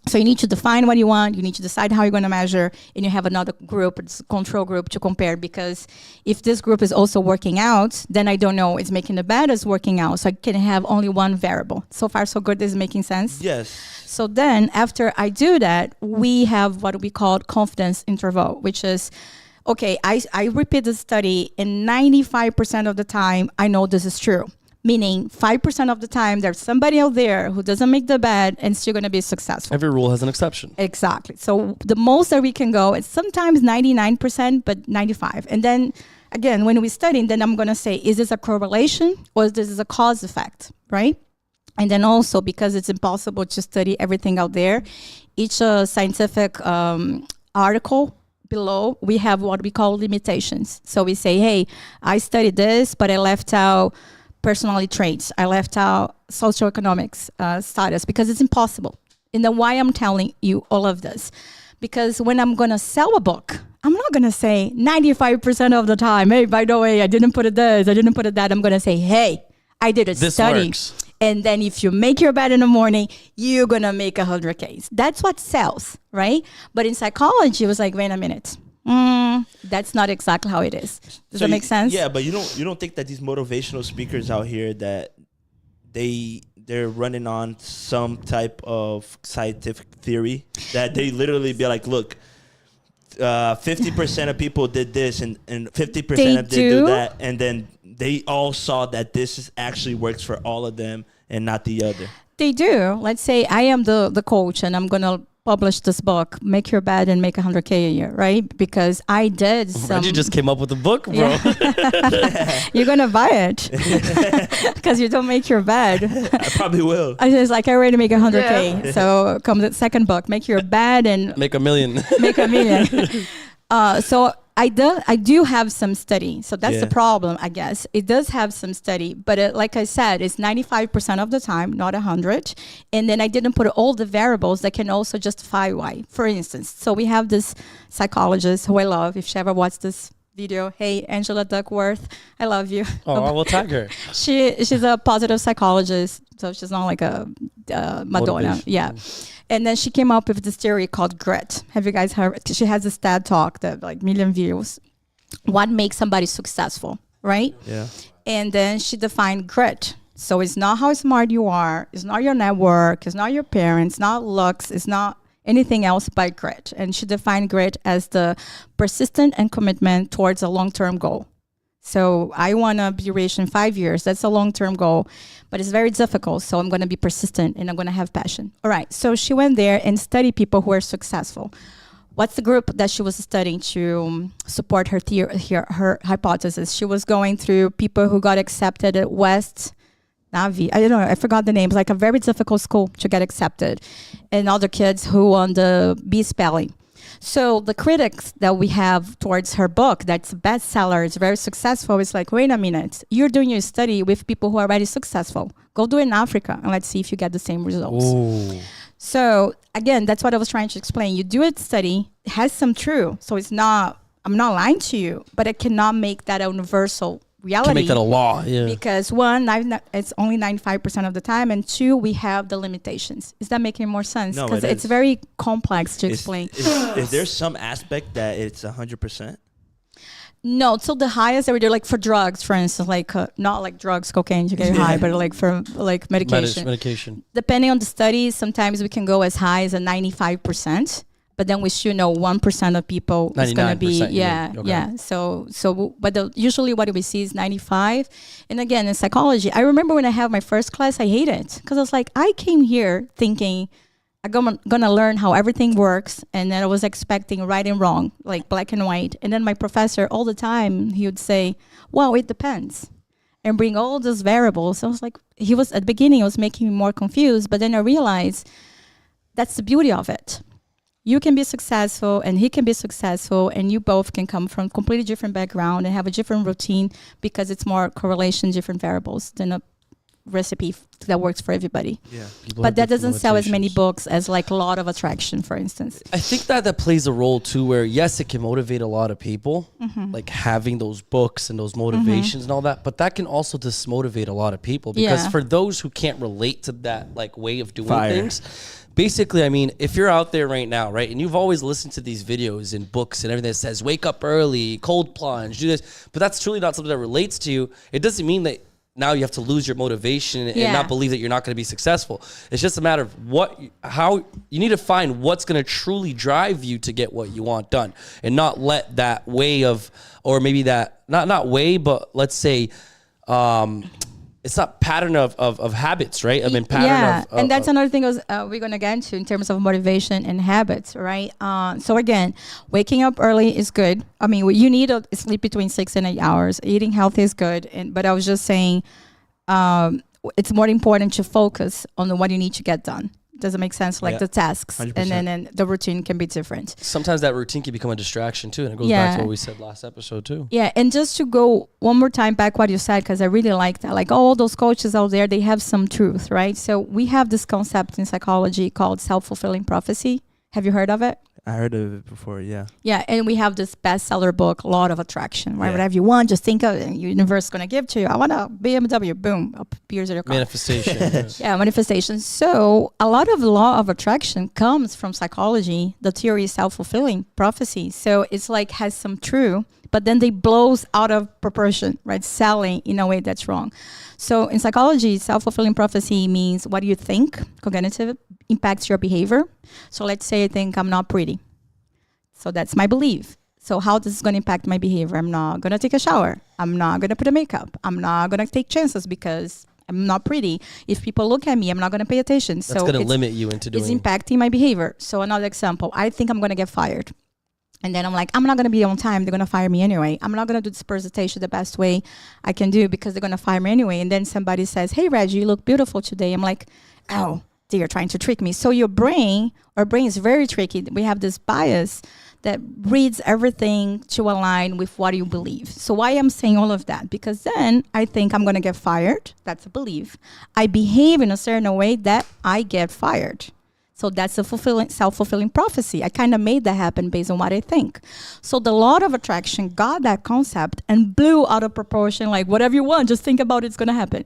So you need to define what you want, you need to decide how you're going to measure, and you have another group, it's a control group to compare, because if this group is also working out, then I don't know it's making the bed is working out, so I can have only one variable. So far, so good. This is making sense? Yes. So then after I do that, we have what we call confidence interval, which is, okay, I repeat the study, and 95% of the time, I know this is true. Meaning 5% of the time, there's somebody out there who doesn't make the bed and still going to be successful. Every rule has an exception. Exactly. So the most that we can go is sometimes 99%, but 95. And then again, when we study, then I'm going to say, is this a correlation or is this a cause effect, right? And then also, because it's impossible to study everything out there, each scientific article below, we have what we call limitations. So we say, hey, I studied this, but I left out personality traits. I left out socioeconomics status, because it's impossible. And then why I'm telling you all of this? Because when I'm going to sell a book, I'm not going to say 95% of the time, hey, by the way, I didn't put it this, I didn't put it that. I'm going to say, hey, I did a This study. works. And then if you make your bed in the morning, you're going to make 100Ks. That's what sells, right? But in psychology, it was like, wait a minute. That's not exactly how it is. Does that make sense? Yeah, but you don't think that these motivational speakers out here, that they're running on some type of scientific theory, that they literally be like, look, 50% of people did this and 50% of did do that, and then they all saw that this actually works for all of them and not the other. They do. Let's say I am the coach and I'm going to publish this book, Make Your Bed and Make 100K a year, right? Because I did some... Reggie just came up with a book, bro. Yeah. You're going to buy it because you don't make your bed. I probably will. I was like, I already make 100K. Yeah. So comes the second book, Make Your Bed and... Make a million. Make a million. So I do have some study. So that's the problem, I guess. It does have some study, but like I said, it's 95% of the time, not 100. And then I didn't put all the variables that can also justify why. For instance, so we have this psychologist who I love. If she ever watched this video, hey, Angela Duckworth, I love you. Oh, I will tag her. She's a positive psychologist, so she's not like a Madonna. Motivation. Yeah. And then she came up with this theory called grit. Have you guys heard? She has this TED talk that like 1 million views. What makes somebody successful, right? Yeah. And then she defined grit. So it's not how smart you are. It's not your network. It's not your parents. Not looks. It's not anything else but grit. And she defined grit as the persistent and commitment towards a long-term goal. So I want to be rich in 5 years. That's a long-term goal, but it's very difficult. So I'm going to be persistent and I'm going to have passion. All right. So she went there and studied people who are successful. What's the group that she was studying to support her her hypothesis? She was going through people who got accepted at West Navi. I don't know. I forgot the names. Like a very difficult school to get accepted, and other kids who won the B spelling. So the critics that we have towards her book, that's a bestseller, it's very successful, is like, wait a minute, you're doing your study with people who are already successful. Go do it in Africa and let's see if you get the same results. Ooh. So again, that's what I was trying to explain. You do a study, it has some true. So it's not, I'm not lying to you, but I cannot make that a universal reality. Can make that a law, yeah. Because one, it's only 95% of the time, and two, we have the limitations. Is that making more sense? No, because it's very complex to Is- explain. Is there some aspect that it's 100%? No, so the highest that we do, like for drugs, for instance, like not like drugs, cocaine to get high, but like for like medication. Medication. Depending on the studies, sometimes we can go as high as a 95%. But then we should know 1% of people is going to be, 99%, yeah, okay. yeah. So, but usually what we see is 95. And again, in psychology, I remember when I had my first class, I hated it because I was like, I came here thinking I'm going to learn how everything works. And then I was expecting right and wrong, like black and white. And then my professor all the time, he would say, well, it depends. And bring all those variables. I was like, at the beginning, it was making me more confused. But then I realized that's the beauty of it. you can be successful and he can be successful, and you both can come from completely different background and have a different routine because it's more correlation, different variables than a recipe that works for everybody. Yeah. But that doesn't sell as many books as like Law of Attraction, for instance. I think that plays a role too, where yes, it can motivate a lot of people, like having those books and those motivations and all that, but that can also dismotivate a lot of people because for those who can't relate to that like way of doing things, basically, I mean, if you're out there right now, right, and you've always listened to these videos and books and everything that says wake up early, cold plunge, do this, but that's truly not something that relates to you, it doesn't mean that now you have to lose your motivation and not believe that you're not going to be successful. It's just a matter of how you need to find what's going to truly drive you to get what you want done, and not let that way of, or maybe that not way, but let's say, it's not pattern of habits, right? I mean, pattern of, and that's another thing we're going to get into in terms of motivation and habits, right? So again, waking up early is good. I mean, you need to sleep between 6 and 8 hours. Eating healthy is good. But I was just saying, it's more important to focus on what you need to get done. Does it make sense? Like the tasks 100%. and then the routine can be different. Sometimes that routine can become a distraction too. And it goes back to what we said last episode too. Yeah. And just to go one more time back what you said, because I really like that. Like all those coaches out there, they have some truth, right? So we have this concept in psychology called self-fulfilling prophecy. Have you heard of it? I heard of it before, yeah. Yeah, and we have this bestseller book, Law of Attraction, right? Yeah. Whatever you want, just think of it. Your universe is going to give to you. I want a BMW, boom, appears in your car. Manifestation. Yeah, manifestation. So a lot of the Law of Attraction comes from psychology. The theory is self-fulfilling prophecy. So it's like has some true, but then they blows out of proportion, right? Selling in a way that's wrong. So in psychology, self-fulfilling prophecy means what you think, cognitive, impacts your behavior. So let's say I think I'm not pretty. So that's my belief. So how this is going to impact my behavior? I'm not going to take a shower. I'm not going to put a makeup. I'm not going to take chances because I'm not pretty. If people look at me, I'm not going to pay attention. That's going to limit you into doing. It's impacting my behavior. So another example, I think I'm going to get fired. And then I'm like, I'm not going to be on time. They're going to fire me anyway. I'm not going to do this presentation the best way I can do because they're going to fire me anyway. And then somebody says, hey, Reggie, you look beautiful today. I'm like, oh, they're trying to trick me. So our brain is very tricky. We have this bias that reads everything to align with what you believe. So why I'm saying all of that? Because then I think I'm going to get fired. That's a belief. I behave in a certain way that I get fired. So that's a self-fulfilling prophecy. I kind of made that happen based on what I think. So the law of attraction got that concept and blew out of proportion, like whatever you want, just think about it's going to happen.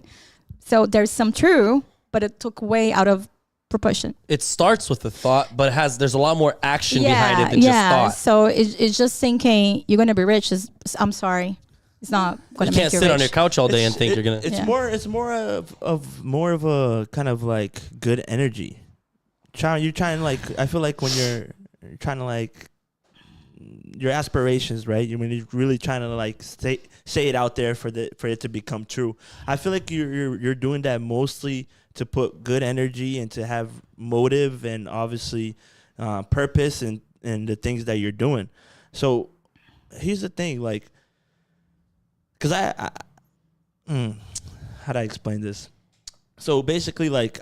So there's some true, but it took way out of proportion. It starts with the thought, but there's a lot more action behind it than just thought. So it's just thinking you're going to be rich. I'm sorry. It's not going to make you rich. You can't sit on your couch all day and think you're going to. It's more of a kind of like good energy. You're trying like, I feel like when you're trying to like your aspirations, right? When you're really trying to like say it out there for it to become true. I feel like you're doing that mostly to put good energy and to have motive and obviously purpose and the things that you're doing. So here's the thing, like, because how do I explain this? So basically, like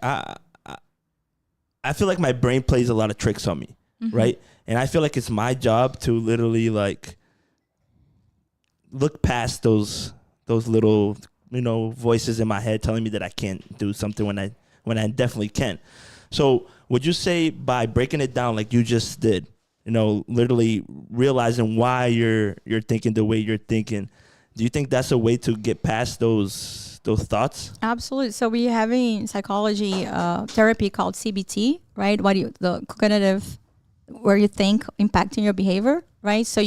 I feel like my brain plays a lot of tricks on me, right? And I feel like it's my job to literally like look past those little, voices in my head telling me that I can't do something when I definitely can. So would you say by breaking it down like you just did, literally realizing why you're thinking the way you're thinking, do you think that's a way to get past those thoughts? Absolutely. So we have in psychology therapy called CBT, right? The cognitive, where you think impacting your behavior, right? So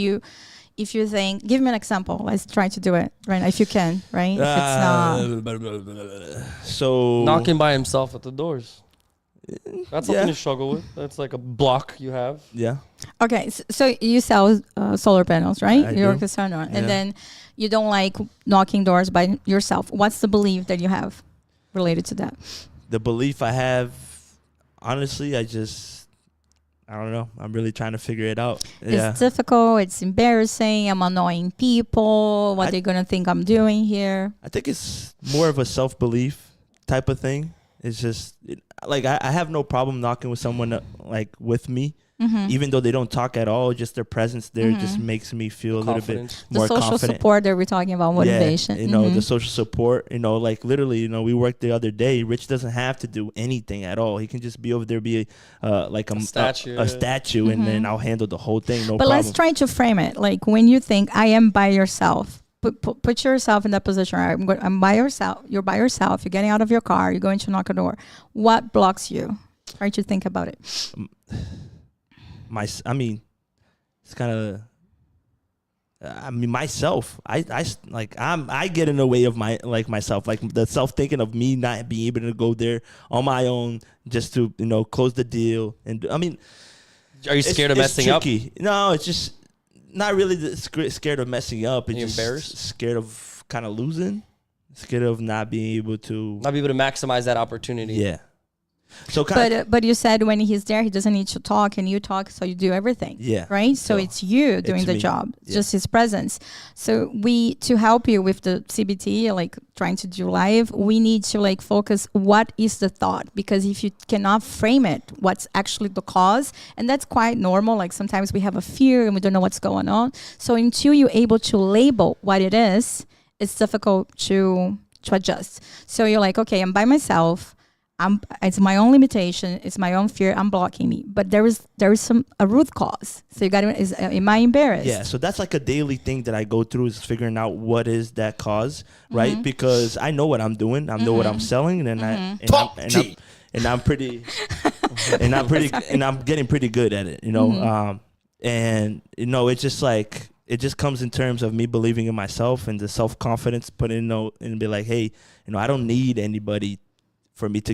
if you think, give me an example. Let's try to do it, right? If you can, right? If it's not. So knocking by himself at the doors. That's something to struggle with. That's like a block you have. Yeah. Okay. So you sell solar panels, right? You're a consumer. Yeah. And then you don't like knocking doors by yourself. What's the belief that you have related to that? The belief I have, honestly, I don't know. I'm really trying to figure it out. It's difficult. It's embarrassing. I'm annoying people. What they're going to think I'm doing here. I think it's more of a self-belief type of thing. It's just like I have no problem knocking with someone like with me. Even though they don't talk at all, just their presence there just makes me feel a little bit more the social confident. support that we're talking about, motivation. Yeah, the social support, like literally, we worked the other day. Rich doesn't have to do anything at all. He can just be over there, be like a statue, and then I'll handle the whole thing. No but problem. let's try to frame it. Like when you think I am by yourself, put yourself in that position. I'm by yourself. You're by yourself. You're getting out of your car. You're going to knock a door. What blocks you? Try to think about it. It's kind of. Myself. I get in the way of myself, like the self thinking of me not being able to go there on my own just to close the deal. And are you scared of messing up? No, it's just not really scared of messing up. It's just embarrassed? Scared of kind of losing. Scared of not being able to maximize that opportunity. Yeah. So but you said when he's there, he doesn't need to talk, and you talk, so you do everything. Yeah. Right. So it's you doing the job, just his presence. So to help you with the CBT, like trying to do live, we need to focus what is the thought, because if you cannot frame it, what's actually the cause, and that's quite normal. Like sometimes we have a fear and we don't know what's going on. So until you're able to label what it is, it's difficult to adjust. So you're like, okay, I'm by myself. It's my own limitation. It's my own fear. I'm blocking me. But there is a root cause. So you got to, am I embarrassed? Yeah. So that's like a daily thing that I go through, is figuring out what is that cause, right? Because I know what I'm doing. I know what I'm selling, and I'm getting pretty good at it, and it's just like, it just comes in terms of me believing in myself and the self-confidence, putting and be like, hey, I don't need anybody for me to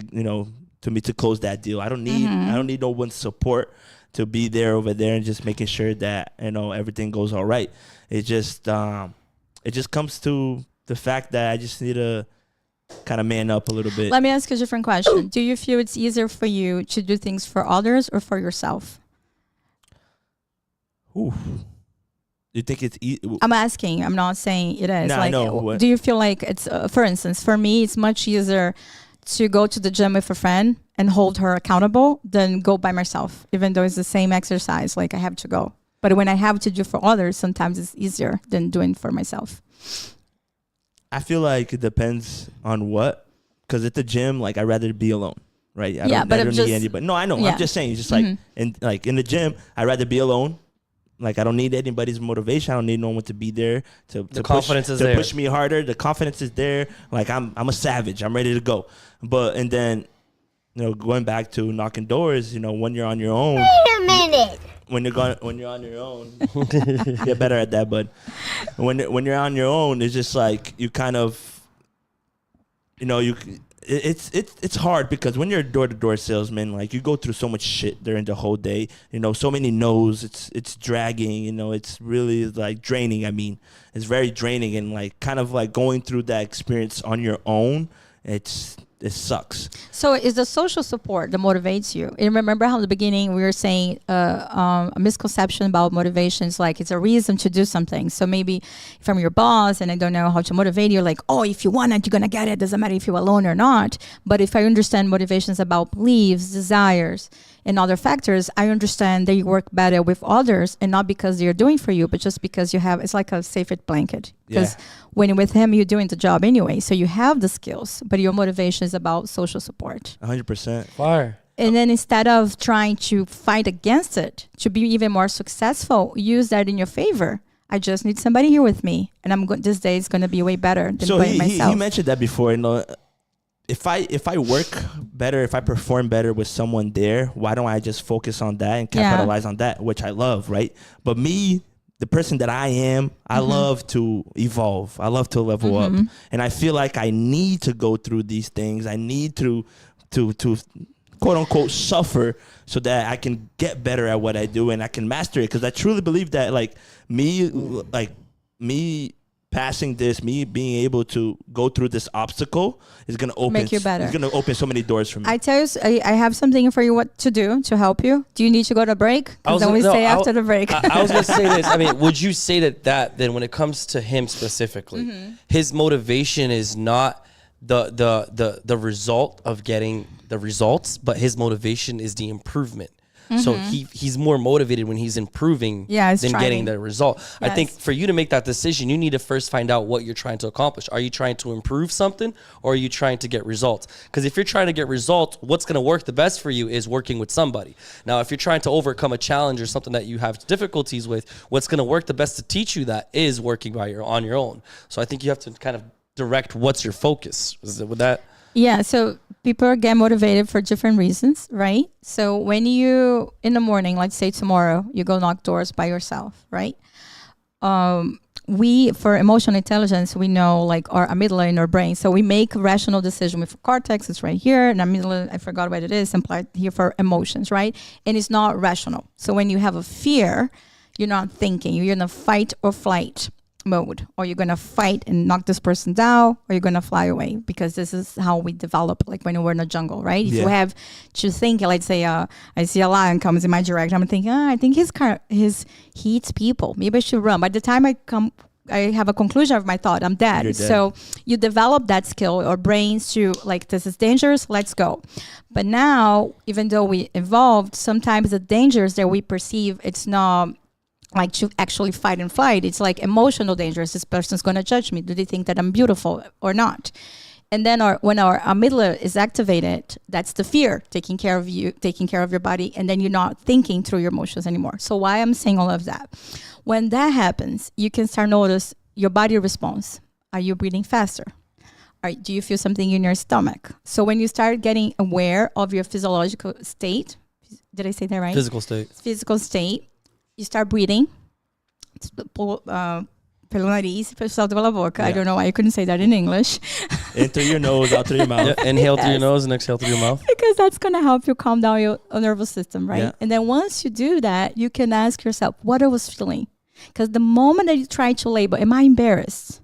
to close that deal. I don't need no one's support to be there over there and just making sure that everything goes all right. It just comes to the fact that I just need to kind of man up a little bit. Let me ask you a different question. Do you feel it's easier for you to do things for others or for yourself? Ooh. You think it's I'm asking. I'm not saying it is. No, I know. Do you feel like it's, for instance, for me, it's much easier to go to the gym with a friend and hold her accountable than go by myself, even though it's the same exercise, like I have to go. But when I have to do for others, sometimes it's easier than doing for myself. I feel like it depends on what, because at the gym, I'd rather be alone, right? I don't need anybody. No, I know. Yeah. I'm just saying, just in the gym, I'd rather be alone. I don't need anybody's motivation. I don't need no one to be there to push me harder. The confidence is there. I'm a savage. I'm ready to go. And then, going back to knocking doors, when you're on your own. Wait a minute. When you're on your own, get better at that, bud. When you're on your own, it's just you kind of, it's hard, because when you're a door-to-door salesman, you go through so much shit during the whole day, so many no's, it's dragging, it's really draining. It's very draining, and kind of going through that experience on your own, it sucks. So is the social support that motivates you? And remember how in the beginning we were saying a misconception about motivation is it's a reason to do something. So maybe if I'm your boss and I don't know how to motivate you, if you want it, you're going to get it. Doesn't matter if you're alone or not. But if I understand motivation is about beliefs, desires, and other factors, I understand that you work better with others, and not because they're doing for you, but just because it's like a safety blanket. Because when you're with him, you're doing the job anyway. So you have the skills, but your motivation is about social support. 100%. Fire. And then instead of trying to fight against it, to be even more successful, use that in your favor. I just need somebody here with me, and this day is going to be way better than doing it myself. He mentioned that before, if I work better, if I perform better with someone there, why don't I just focus on that and capitalize on that, which I love, right? But me, the person that I am, I love to evolve. I love to level up. And I feel like I need to go through these things. I need to quote unquote suffer so that I can get better at what I do and I can master it. Because I truly believe that me passing this, me being able to go through this obstacle is going to make you better. It's going to open so many doors for me. I tell you, I have something for you what to do to help you. Do you need to go to break? Because then we say after the break. I was going to say this. Would you say that then when it comes to him specifically, his motivation is not the result of getting the results, but his motivation is the improvement. So he's more motivated when he's improving than getting the result. Yes. I think for you to make that decision, you need to first find out what you're trying to accomplish. Are you trying to improve something, or are you trying to get results? Because if you're trying to get results, what's going to work the best for you is working with somebody. Now, if you're trying to overcome a challenge or something that you have difficulties with, what's going to work the best to teach you that is working on your own. So I think you have to kind of direct what's your focus. With that? Yeah, so people get motivated for different reasons, right? So when you, in the morning, let's say tomorrow, you go knock doors by yourself, right? We, for emotional intelligence, we know like our amygdala in our brain. So we make rational decision with cortex, it's right here, and amygdala, I forgot what it is, implied here for emotions, right? And it's not rational. So when you have a fear, you're not thinking, you're in a fight or flight mode, or you're gonna fight and knock this person down, or you're gonna fly away, because this is how we develop, like when we're in the jungle, right? If you have to think, let's say I see a lion comes in my direction, I'm thinking, I think he eats people, maybe I should run. By the time I have a conclusion of my thought, I'm dead. So you develop that skill or brains to like, this is dangerous, let's go. But now, even though we evolved, sometimes the dangers that we perceive, it's not like to actually fight and flight. It's like emotional dangers. This person's going to judge me. Do they think that I'm beautiful or not? And then when our amygdala is activated, that's the fear, taking care of you, taking care of your body. And then you're not thinking through your emotions anymore. So why I'm saying all of that? When that happens, you can start notice your body response. Are you breathing faster? Do you feel something in your stomach? So when you start getting aware of your physiological state, did I say that right? Physical state. You start breathing pelo nariz, solta pela boca. I don't know why I couldn't say that in English. In through your nose, out through your mouth. Yeah, inhale through your nose and exhale through your mouth. Because that's going to help you calm down your nervous system, right? Yeah. And then once you do that, you can ask yourself what I was feeling. Because the moment that you try to label, am I embarrassed?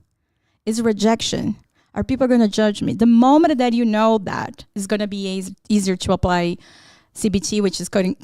Is rejection? Are people going to judge me? The moment that you know that, is going to be easier to apply CBT, which is terapia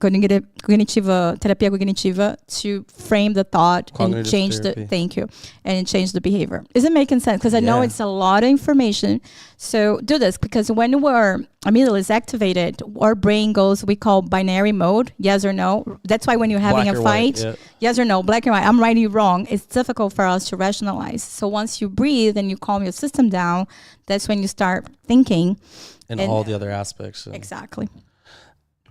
cognitiva, to frame the thought and change change the behavior. Is it making sense? Because I know it's a lot of information. So do this, because when our amygdala is activated, our brain goes, we call binary mode, yes or no. That's why when you're having a fight, yes or no, black and white, I'm right, you wrong, it's difficult for us to rationalize. So once you breathe and you calm your system down, that's when you start thinking. And all the other aspects. Exactly.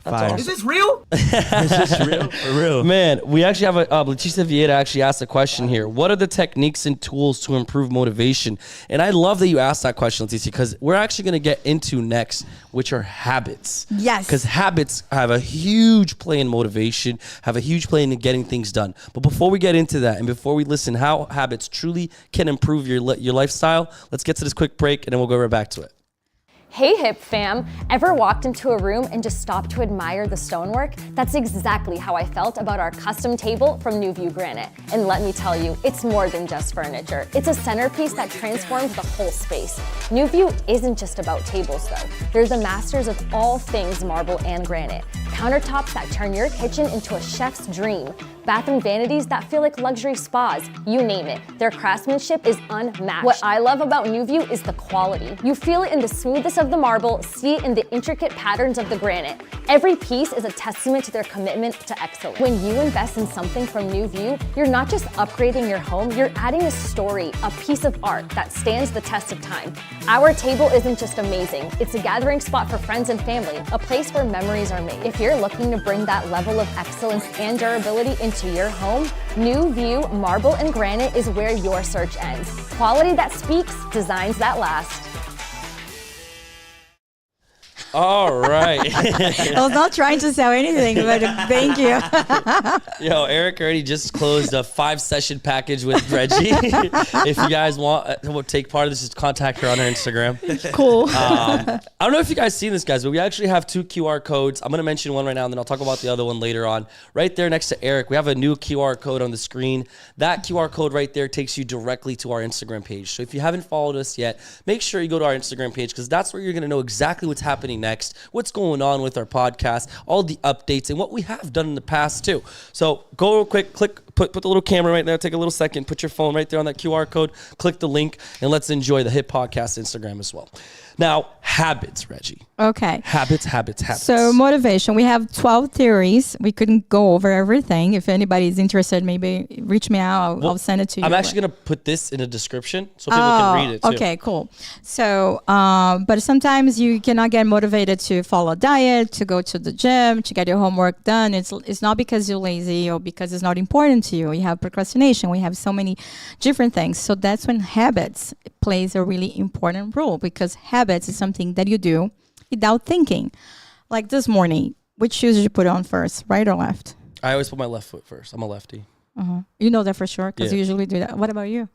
Awesome. Is this real? Is this real? For real? Man, we actually have Leticia Vieira actually asked a question here. What are the techniques and tools to improve motivation? And I love that you asked that question, Leticia, because we're actually going to get into next, which are habits. Yes. Because habits have a huge play in motivation, have a huge play in getting things done. But before we get into that, and before we listen how habits truly can improve your lifestyle, let's get to this quick break, and then we'll go right back to it. Hey hip fam, ever walked into a room and just stopped to admire the stonework? That's exactly how I felt about our custom table from New View Granite. And let me tell you, it's more than just furniture. It's a centerpiece that transforms the whole space. New View isn't just about tables though. They're the masters of all things marble and granite. Countertops that turn your kitchen into a chef's dream. Bathroom vanities that feel like luxury spas, you name it. Their craftsmanship is unmatched. What I love about New View is the quality. You feel it in the smoothness of the marble, see it in the intricate patterns of the granite. Every piece is a testament to their commitment to excellence. When you invest in something from New View, you're not just upgrading your home, you're adding a story, a piece of art that stands the test of time. Our table isn't just amazing, it's a gathering spot for friends and family, a place where memories are made. If you're looking to bring that level of excellence and durability into your home, New View Marble and Granite is where your search ends. Quality that speaks, designs that last. All right. I was not trying to sell anything, but thank you. Yo, Erik already just closed a 5-session package with Reggie. If you guys want to take part of this, just contact her on her Instagram. Cool. I don't know if you guys seen this, guys, but we actually have 2 QR codes. I'm going to mention one right now, and then I'll talk about the other one later on. Right there next to Erik, we have a new QR code on the screen. That QR code right there takes you directly to our Instagram page. So if you haven't followed us yet, make sure you go to our Instagram page, because that's where you're going to know exactly what's happening next, what's going on with our podcast, all the updates, and what we have done in the past too. So go real quick, put the little camera right there, take a little second, put your phone right there on that QR code, click the link, and let's enjoy the Hit Podcast Instagram as well. Now, habits, Reggie. Okay. Habits. So motivation, we have 12 theories. We couldn't go over everything. If anybody is interested, maybe reach me out. I'll send it to you. I'm actually going to put this in a description so people can read it too. Okay, cool. So, but sometimes you cannot get motivated to follow a diet, to go to the gym, to get your homework done. It's not because you're lazy or because it's not important to you. You have procrastination. We have so many different things. So that's when habits plays a really important role, because habits is something that you do without thinking. Like this morning, which shoes did you put on first, right or left? I always put my left foot first. I'm a lefty. You know that for sure, because you usually do that. What about you?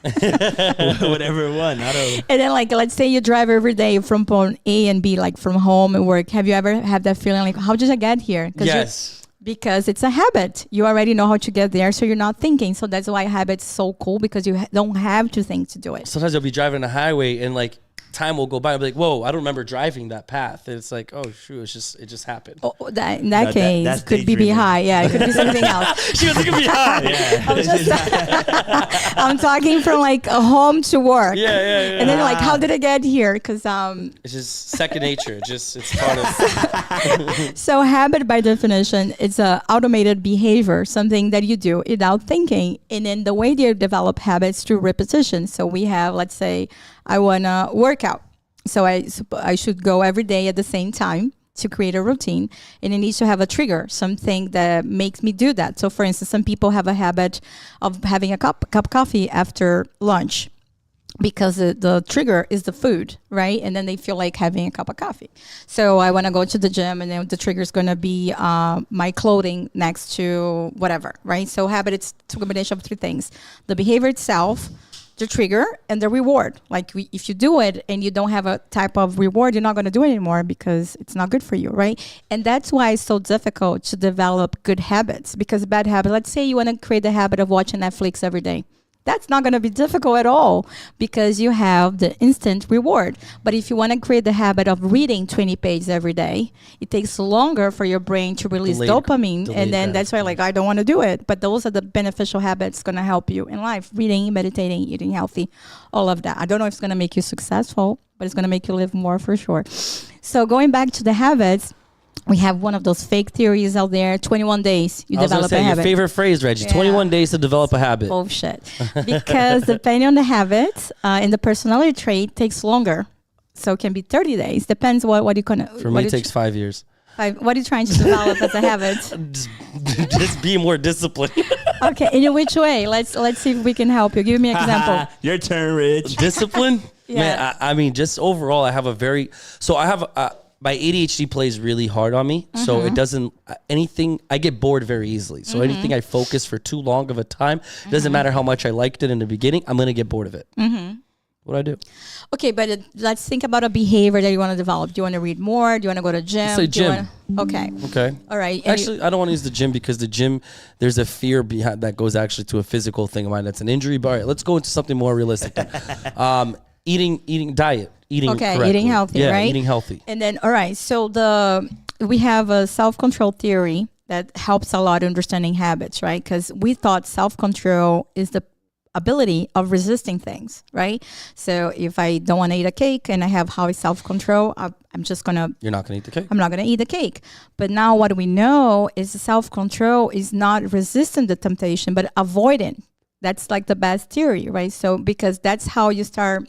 Whatever one. I don't. And then, like, let's say you drive every day from point A and B, like from home and work. Have you ever had that feeling like, how did I get here? Yes. Because it's a habit. You already know how to get there, so you're not thinking. So that's why habits so cool, because you don't have to think to do it. Sometimes you'll be driving a highway and like time will go by. I'll be like, whoa, I don't remember driving that path. And it's like, oh shoot, it just happened. Oh, in that case, that's could be high. Yeah, it could be something else. She was like, it could be high. Yeah. I'm talking from like a home to work. Yeah. And then like, how did I get here? Because it's just second nature. It's part of. So habit, by definition, it's a automated behavior, something that you do without thinking. And then the way you develop habits through repetition. So we have, let's say, I want to work out. So I should go every day at the same time to create a routine. And it needs to have a trigger, something that makes me do that. So for instance, some people have a habit of having a cup of coffee after lunch, because the trigger is the food, right? And then they feel like having a cup of coffee. So I want to go to the gym, and then the trigger is going to be my clothing next to whatever, right? So habit, it's a combination of three things: the behavior itself, the trigger, and the reward. Like if you do it and you don't have a type of reward, you're not going to do it anymore because it's not good for you, right? And that's why it's so difficult to develop good habits, because bad habit, let's say you want to create the habit of watching Netflix every day. That's not going to be difficult at all, because you have the instant reward. But if you want to create the habit of reading 20 pages every day, it takes longer for your brain to release dopamine. And then that's why, like, I don't want to do it. But those are the beneficial habits going to help you in life: reading, meditating, eating healthy, all of that. I don't know if it's going to make you successful, but it's going to make you live more for sure. So going back to the habits, we have one of those fake theories out there: 21 days you develop a habit. Your favorite phrase, Reggie: 21 days to develop a habit. Bullshit. Because depending on the habit and the personality trait, takes longer. So it can be 30 days. Depends what you're gonna. For me, it takes 5 years. What are you trying to develop as a habit? Just be more disciplined. Okay, in which way? Let's see if we can help you. Give me an example. Your turn, Rich. Discipline? Yeah. Man, I mean, just overall, I have my ADHD plays really hard on me. So it doesn't, I get bored very easily. So anything I focus for too long of a time, doesn't matter how much I liked it in the beginning, I'm going to get bored of it. What do I do? Okay, but let's think about a behavior that you want to develop. Do you want to read more? Do you want to go to gym? Say gym. Okay. All right. Actually, I don't want to use the gym, because the gym, there's a fear behind that goes actually to a physical thing of mine. That's an injury. But all right, let's go into something more realistic. Eating diet. Eating healthy, right? Eating healthy. And then, all right, so we have a self-control theory that helps a lot understanding habits, right? Because we thought self-control is the ability of resisting things, right? So if I don't want to eat a cake and I have high self-control, I'm just going to... You're not going to eat the cake? I'm not going to eat the cake. But now what we know is self-control is not resisting the temptation, but avoiding. That's like the best theory, right? So because that's how you start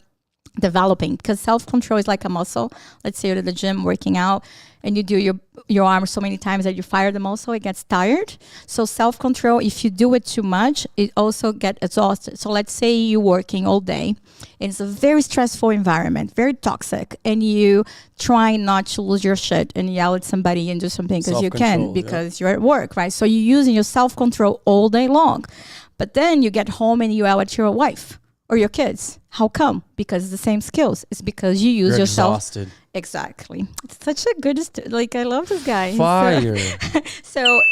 developing, because self-control is like a muscle. Let's say you're at the gym working out and you do your arm so many times that you fire the muscle, it gets tired. So self-control, if you do it too much, it also gets exhausted. So let's say you're working all day and it's a very stressful environment, very toxic, and you try not to lose your shit and yell at somebody and do something because you can, because you're at work, right? So you're using your self-control all day long. But then you get home and you yell at your wife or your kids. How come? Because it's the same skills. It's because you use yourself. Exhausted. Exactly. It's such a good, I love this guy. Fire. So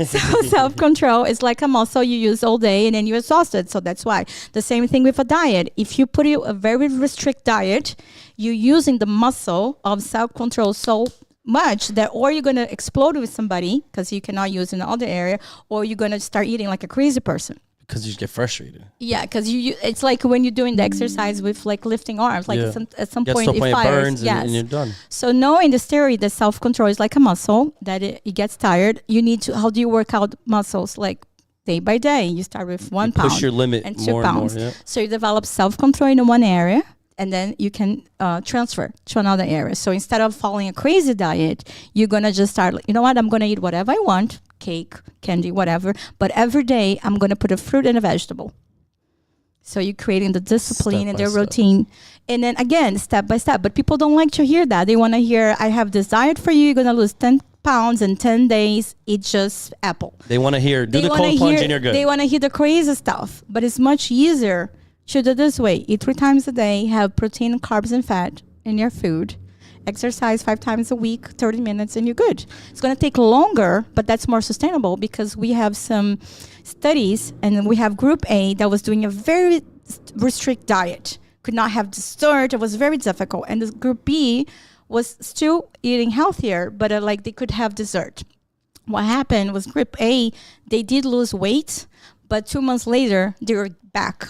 So self-control is like a muscle you use all day and then you're exhausted. So that's why. The same thing with a diet. If you put a very restrict diet, you're using the muscle of self-control so much that or you're going to explode with somebody because you cannot use in the other area, or you're going to start eating like a crazy person. Because you just get frustrated. Yeah, because it's like when you're doing the exercise with like lifting arms, like at some point it It fires. burns and you're done. So knowing this theory that self-control is like a muscle, that it gets tired, you need to, how do you work out muscles? Like day by day, you start with 1 pound. Push your limit and 2 more pounds. and more. Yeah. So you develop self-control in one area, and then you can transfer to another area. So instead of following a crazy diet, you're going to just start, you know what, I'm going to eat whatever I want, cake, candy, whatever. But every day, I'm going to put a fruit and a vegetable. So you're creating the discipline and the routine. And then again, step by step. But people don't like to hear that. They want to hear, I have this diet for you. You're going to lose 10 pounds in 10 days. Eat just apple. They want to hear, do the cold plunge and you're good. They want to hear the crazy stuff. But it's much easier to do this way. Eat 3 times a day. Have protein, carbs, and fat in your food. Exercise 5 times a week, 30 minutes, and you're good. It's going to take longer, but that's more sustainable because we have some studies, and we have Group A that was doing a very restrict diet. Could not have dessert. It was very difficult. And the Group B was still eating healthier, but like they could have dessert. What happened was Group A, they did lose weight, but 2 months later, they were back.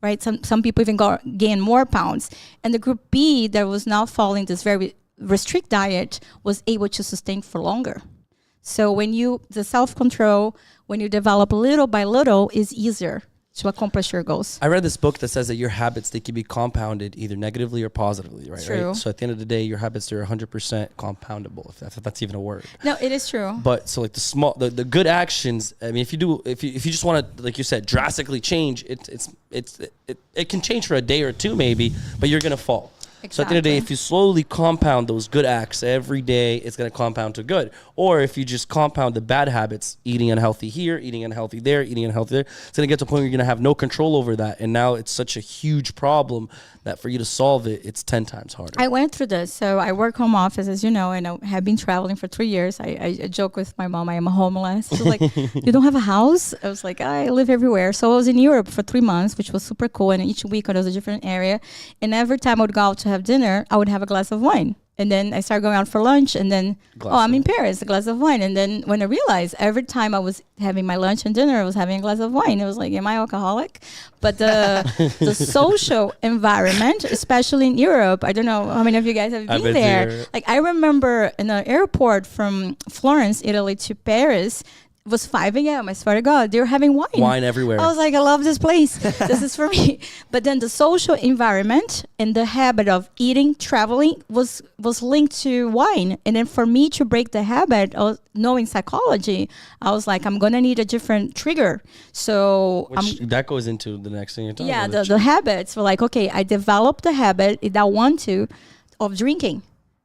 Right? Some people even gain more pounds. And the Group B that was now following this very restrict diet was able to sustain for longer. So the self-control, when you develop little by little, is easier to accomplish your goals. I read this book that says that your habits, they can be compounded either negatively or positively, right? True. So at the end of the day, your habits are 100% compoundable, if that's even a word. No, it is true. But so like the good actions, I mean, if you just want to, like you said, drastically change, it can change for a day or two maybe, but you're going to fall. Exactly. So at the end of the day, if you slowly compound those good acts every day, it's going to compound to good. Or if you just compound the bad habits, eating unhealthy here, eating unhealthy there, eating unhealthy there, it's going to get to a point where you're going to have no control over that. And now it's such a huge problem that for you to solve it, it's 10 times harder. I went through this. So I work home office, as you know, and I have been traveling for 3 years. I joke with my mom, I am homeless. She's like, you don't have a house? I was like, I live everywhere. So I was in Europe for 3 months, which was super cool. And each week I was a different area. And every time I would go out to have dinner, I would have a glass of wine. And then I started going out for lunch, and then, I'm in Paris, a glass of wine. And then when I realized every time I was having my lunch and dinner, I was having a glass of wine. It was like, am I alcoholic? But the social environment, especially in Europe, I don't know how many of you guys have been there. Like I remember in the airport from Florence, Italy to Paris, it was 5 a.m. I swear to God, they were having wine. Wine everywhere. I was like, I love this place. This is for me. But then the social environment and the habit of eating, traveling was linked to wine. And then for me to break the habit of knowing psychology, I was like, I'm going to need a different trigger. So that goes into the next thing you're talking about. Yeah, the habits were like, okay, I developed the habit that I want to of drinking.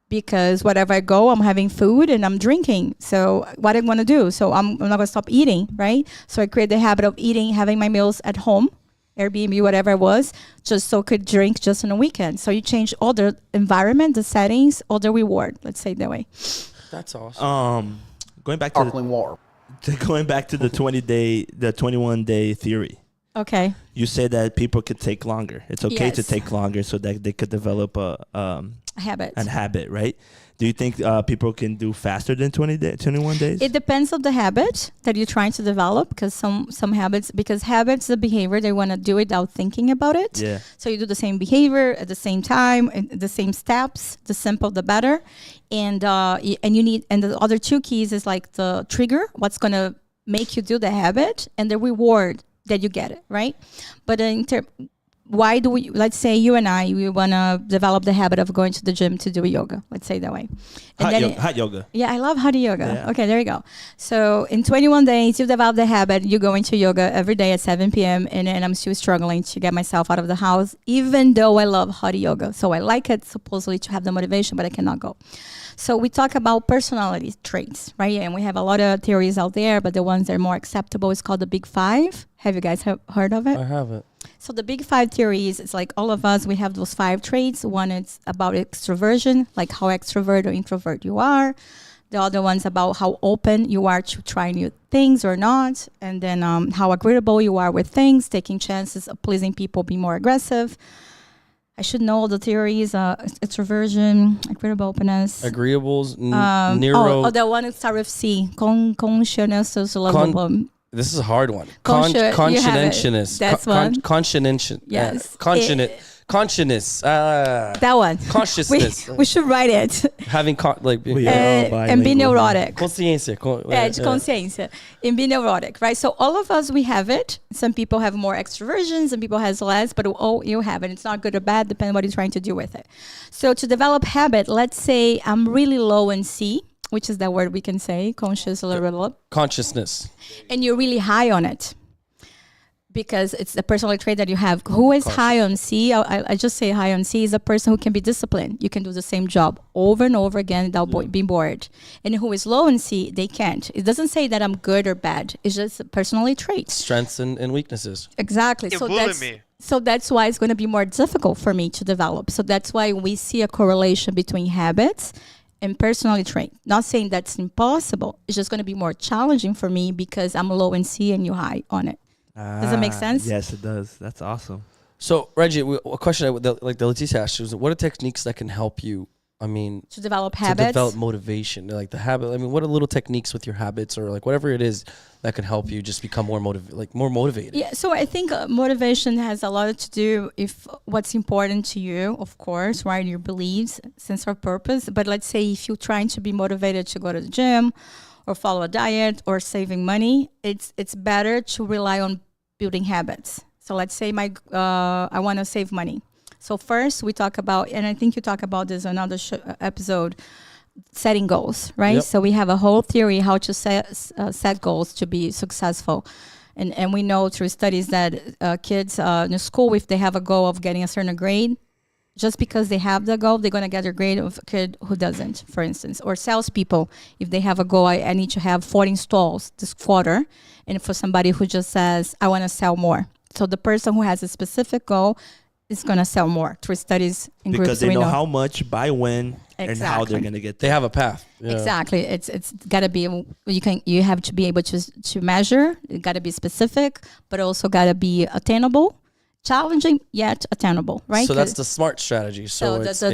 Because wherever I go, I'm having food and I'm drinking. So what I'm going to do? So I'm not going to stop eating, right? So I created the habit of eating, having my meals at home, Airbnb, whatever it was, just so I could drink just on a weekend. So you change all the environment, the settings, all the reward. Let's say it that way. That's awesome. Going back to the 21-day theory. Okay. You said that people could take longer. It's okay to take longer so that they could develop a habit, right? Do you think people can do faster than 21 days? It depends on the habit that you're trying to develop, because some habits, the behavior, they want to do it without thinking about it. Yeah. So you do the same behavior at the same time, the same steps, the simple, the better. And you need, and the other 2 keys is like the trigger, what's going to make you do the habit, and the reward that you get it, right? But why do we, let's say you and I, we want to develop the habit of going to the gym to do yoga, let's say that way. And hot yoga. Yeah, I love hot yoga. Yeah. Okay, there you go. So in 21 days, you develop the habit, you go into yoga every day at 7 p.m. And I'm still struggling to get myself out of the house, even though I love hot yoga. So I like it supposedly to have the motivation, but I cannot go. So we talk about personality traits, right? And we have a lot of theories out there, but the ones that are more acceptable is called the Big Five. Have you guys heard of it? I haven't. So the Big Five theories, it's like all of us, we have those 5 traits. One is about extroversion, like how extrovert or introvert you are. The other one's about how open you are to try new things or not. And then how agreeable you are with things, taking chances of pleasing people, be more aggressive. I should know all the theories, extroversion, agreeable openness. Agreeables, neuro. The one that starts with C, conscientious, lovable. This is a hard one. Conscientious. That's one. Conscientious. Yes. Conscious. That one. Consciousness. We should write it. Having And be neurotic. Consciência. De consciência. And be neurotic, right? So all of us, we have it. Some people have more extroversion, some people has less, but you have it. It's not good or bad, depending on what you're trying to do with it. So to develop habit, let's say I'm really low in C, which is that word we can say, consciousness. And you're really high on it. Because it's the personality trait that you have. Who is high on C? I just say high on C is a person who can be disciplined. You can do the same job over and over again without being bored. And who is low on C, they can't. It doesn't say that I'm good or bad. It's just a personality trait. Strengths and weaknesses. Exactly. So that's why it's going to be more difficult for me to develop. So that's why we see a correlation between habits and personality trait. Not saying that's impossible. It's just going to be more challenging for me because I'm low in C and you high on it. Does that make sense? Yes, it does. That's awesome. So, Reggie, a question like the Leticia asked was, what are techniques that can help you, to develop habits? To develop motivation, like the habit. What are little techniques with your habits or like whatever it is that can help you just become more motivated? Yeah, so I think motivation has a lot to do with what's important to you, of course, right? Your beliefs, sense of purpose. But let's say if you're trying to be motivated to go to the gym or follow a diet or saving money, it's better to rely on building habits. So let's say I want to save money. So first we talk about, and I think you talk about this in another episode, setting goals, right? Yep. So we have a whole theory how to set goals to be successful. And we know through studies that kids in school, if they have a goal of getting a certain grade, just because they have the goal, they're going to get a grade of a kid who doesn't, for instance. Or salespeople, if they have a goal, I need to have 40 installs this quarter. And for somebody who just says, I want to sell more. So the person who has a specific goal is going to sell more through studies in groups. Because they know how much, by when, and how they're going to get there. They have a path. Yeah. Exactly. It's got to be, you have to be able to measure. It got to be specific, but also got to be attainable. Challenging yet attainable, right? So that's the SMART strategy. So so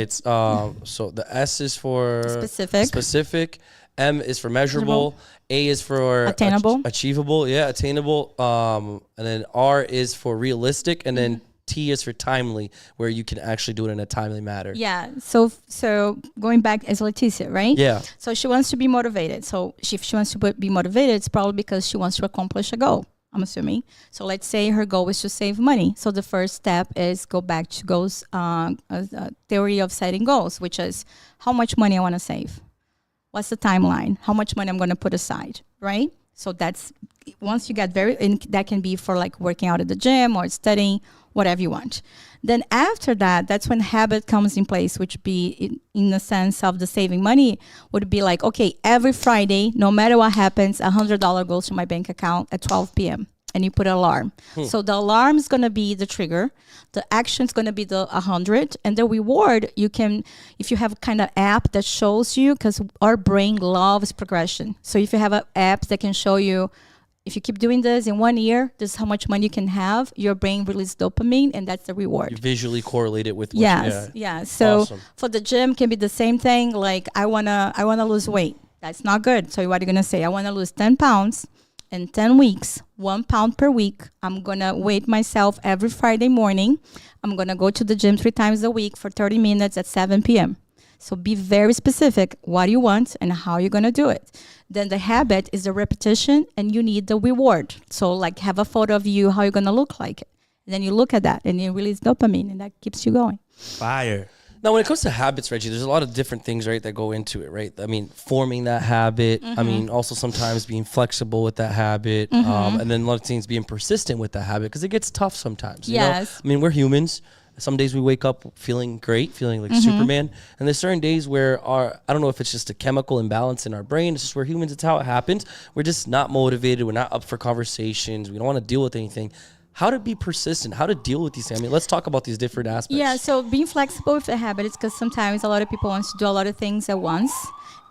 the S is for specific, M is for measurable, A is for attainable, achievable, attainable, and then R is for realistic, and then T is for timely, where you can actually do it in a timely manner. Yeah. So going back as Leticia, right? Yeah. So she wants to be motivated. So if she wants to be motivated, it's probably because she wants to accomplish a goal. I'm assuming. So let's say her goal is to save money. So the first step is go back to goals, theory of setting goals, which is how much money I want to save. What's the timeline? How much money I'm going to put aside, right? So that's, once you get and that can be for like working out at the gym or studying, whatever you want. Then after that, that's when habit comes in place, which be in the sense of the saving money would be like, okay, every Friday, no matter what happens, $100 goes to my bank account at 12 p.m. and you put an alarm. So the alarm is going to be the trigger. The action is going to be the 100, and the reward you can, if you have kind of app that shows you, because our brain loves progression. So if you have an app that can show you, if you keep doing this in 1 year, this is how much money you can have. Your brain releases dopamine, and that's the reward. You visually correlate it with. So awesome. For the gym, can be the same thing. Like I wanna lose weight. That's not good. So what are you gonna say? I wanna lose 10 pounds in 10 weeks, 1 pound per week. I'm gonna weight myself every Friday morning. I'm gonna go to the gym 3 times a week for 30 minutes at 7 p.m. So be very specific what you want and how you're going to do it. Then the habit is the repetition, and you need the reward. So like have a photo of you, how you're going to look like it. And then you look at that and you release dopamine, and that keeps you going. Fire. Now, when it comes to habits, Reggie, there's a lot of different things, right, that go into it, right? I mean, forming that habit. I mean, also sometimes being flexible with that habit. And then a lot of things being persistent with that habit, because it gets tough sometimes. You know? I mean, we're humans. Some days we wake up feeling great, feeling like Superman. And there's certain days where I don't know if it's just a chemical imbalance in our brain. It's just we're humans. It's how it happens. We're just not motivated. We're not up for conversations. We don't want to deal with anything. how to be persistent, how to deal with these. I mean, let's talk about these different aspects. Yeah, so being flexible with the habits, because sometimes a lot of people want to do a lot of things at once,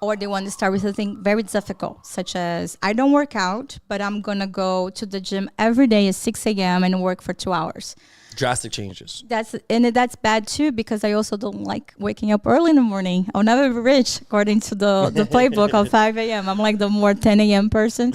or they want to start with something very difficult, such as I don't work out, but I'm going to go to the gym every day at 6 a.m. and work for 2 hours. Drastic changes. That's bad too, because I also don't like waking up early in the morning. I'll never be rich, according to the playbook of 5 a.m. I'm like the more 10 a.m. person.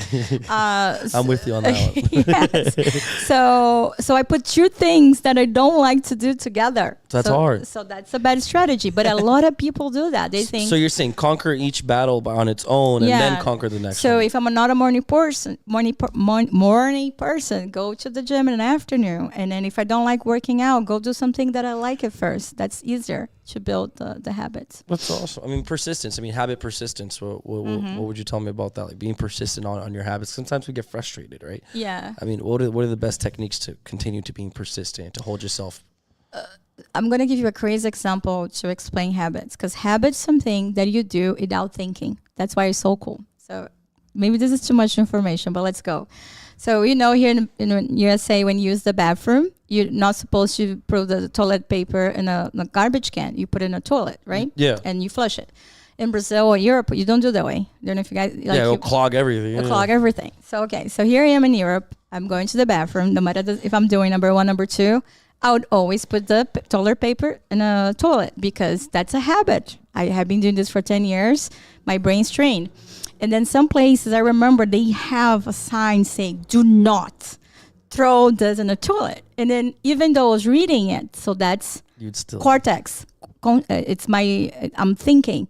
I'm with you on that one. Yes. So I put two things that I don't like to do together. That's hard. So that's a bad strategy. But a lot of people do that. They think. So you're saying conquer each battle on its own, and then conquer the next one. So if I'm not a morning person, morning person, go to the gym in the afternoon. And then if I don't like working out, go do something that I like at first. That's easier to build the habits. That's awesome. I mean, persistence. I mean, habit persistence. What would you tell me about that? Like being persistent on your habits. Sometimes we get frustrated, right? Yeah. I mean, what are the best techniques to continue to being persistent, to hold yourself? I'm going to give you a crazy example to explain habits, because habits something that you do without thinking. That's why it's so cool. So maybe this is too much information, but let's go. So, here in USA, when you use the bathroom, you're not supposed to put the toilet paper in a garbage can. You put it in a toilet, right? Yeah. And you flush it. In Brazil or Europe, you don't do that way. I don't know if you guys... it'll clog everything. It'll clog everything. So, so here I am in Europe. I'm going to the bathroom. No matter if I'm doing number 1, number 2, I would always put the toilet paper in a toilet, because that's a habit. I have been doing this for 10 years. My brain's trained. And then some places, I remember they have a sign saying, do not throw this in the toilet. And then even though I was reading it, so that's cortex. I'm thinking,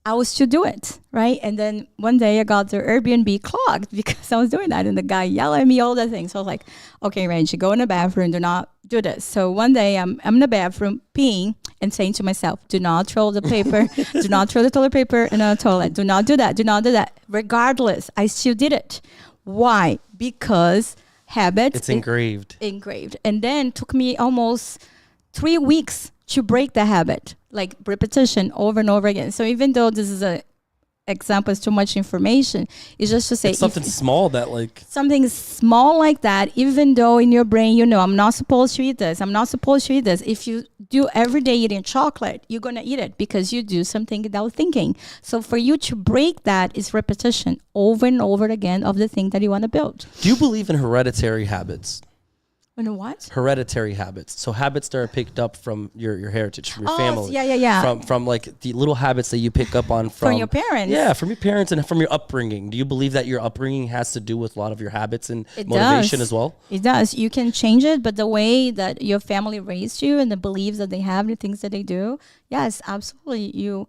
I was to do it, right? And then one day I got the Airbnb clogged because I was doing that, and the guy yelled at me, all the things. So I was like, okay, Reggie, go in the bathroom, do not do this. So one day I'm in the bathroom peeing and saying to myself, do not throw the paper, do not throw the toilet paper in the toilet, do not do that, do not do that. Regardless, I still did it. Why? Because habits. It's engraved. And then it took me almost 3 weeks to break the habit, like repetition over and over again. So even though this is a example, is too much information, it's just to say it's something small something small like that, even though in your brain, I'm not supposed to eat this, I'm not supposed to eat this. If you do every day eating chocolate, you're going to eat it because you do something without thinking. So for you to break that is repetition over and over again of the thing that you want to build. Do you believe in hereditary habits? In what? Hereditary habits. So habits that are picked up from your heritage, from your family. Yeah. From like the little habits that you pick up on from your parents. Yeah, from your parents and from your upbringing. Do you believe that your upbringing has to do with a lot of your habits and It motivation does. as well? It does. You can change it, but the way that your family raised you and the beliefs that they have, the things that they do, yes, absolutely. You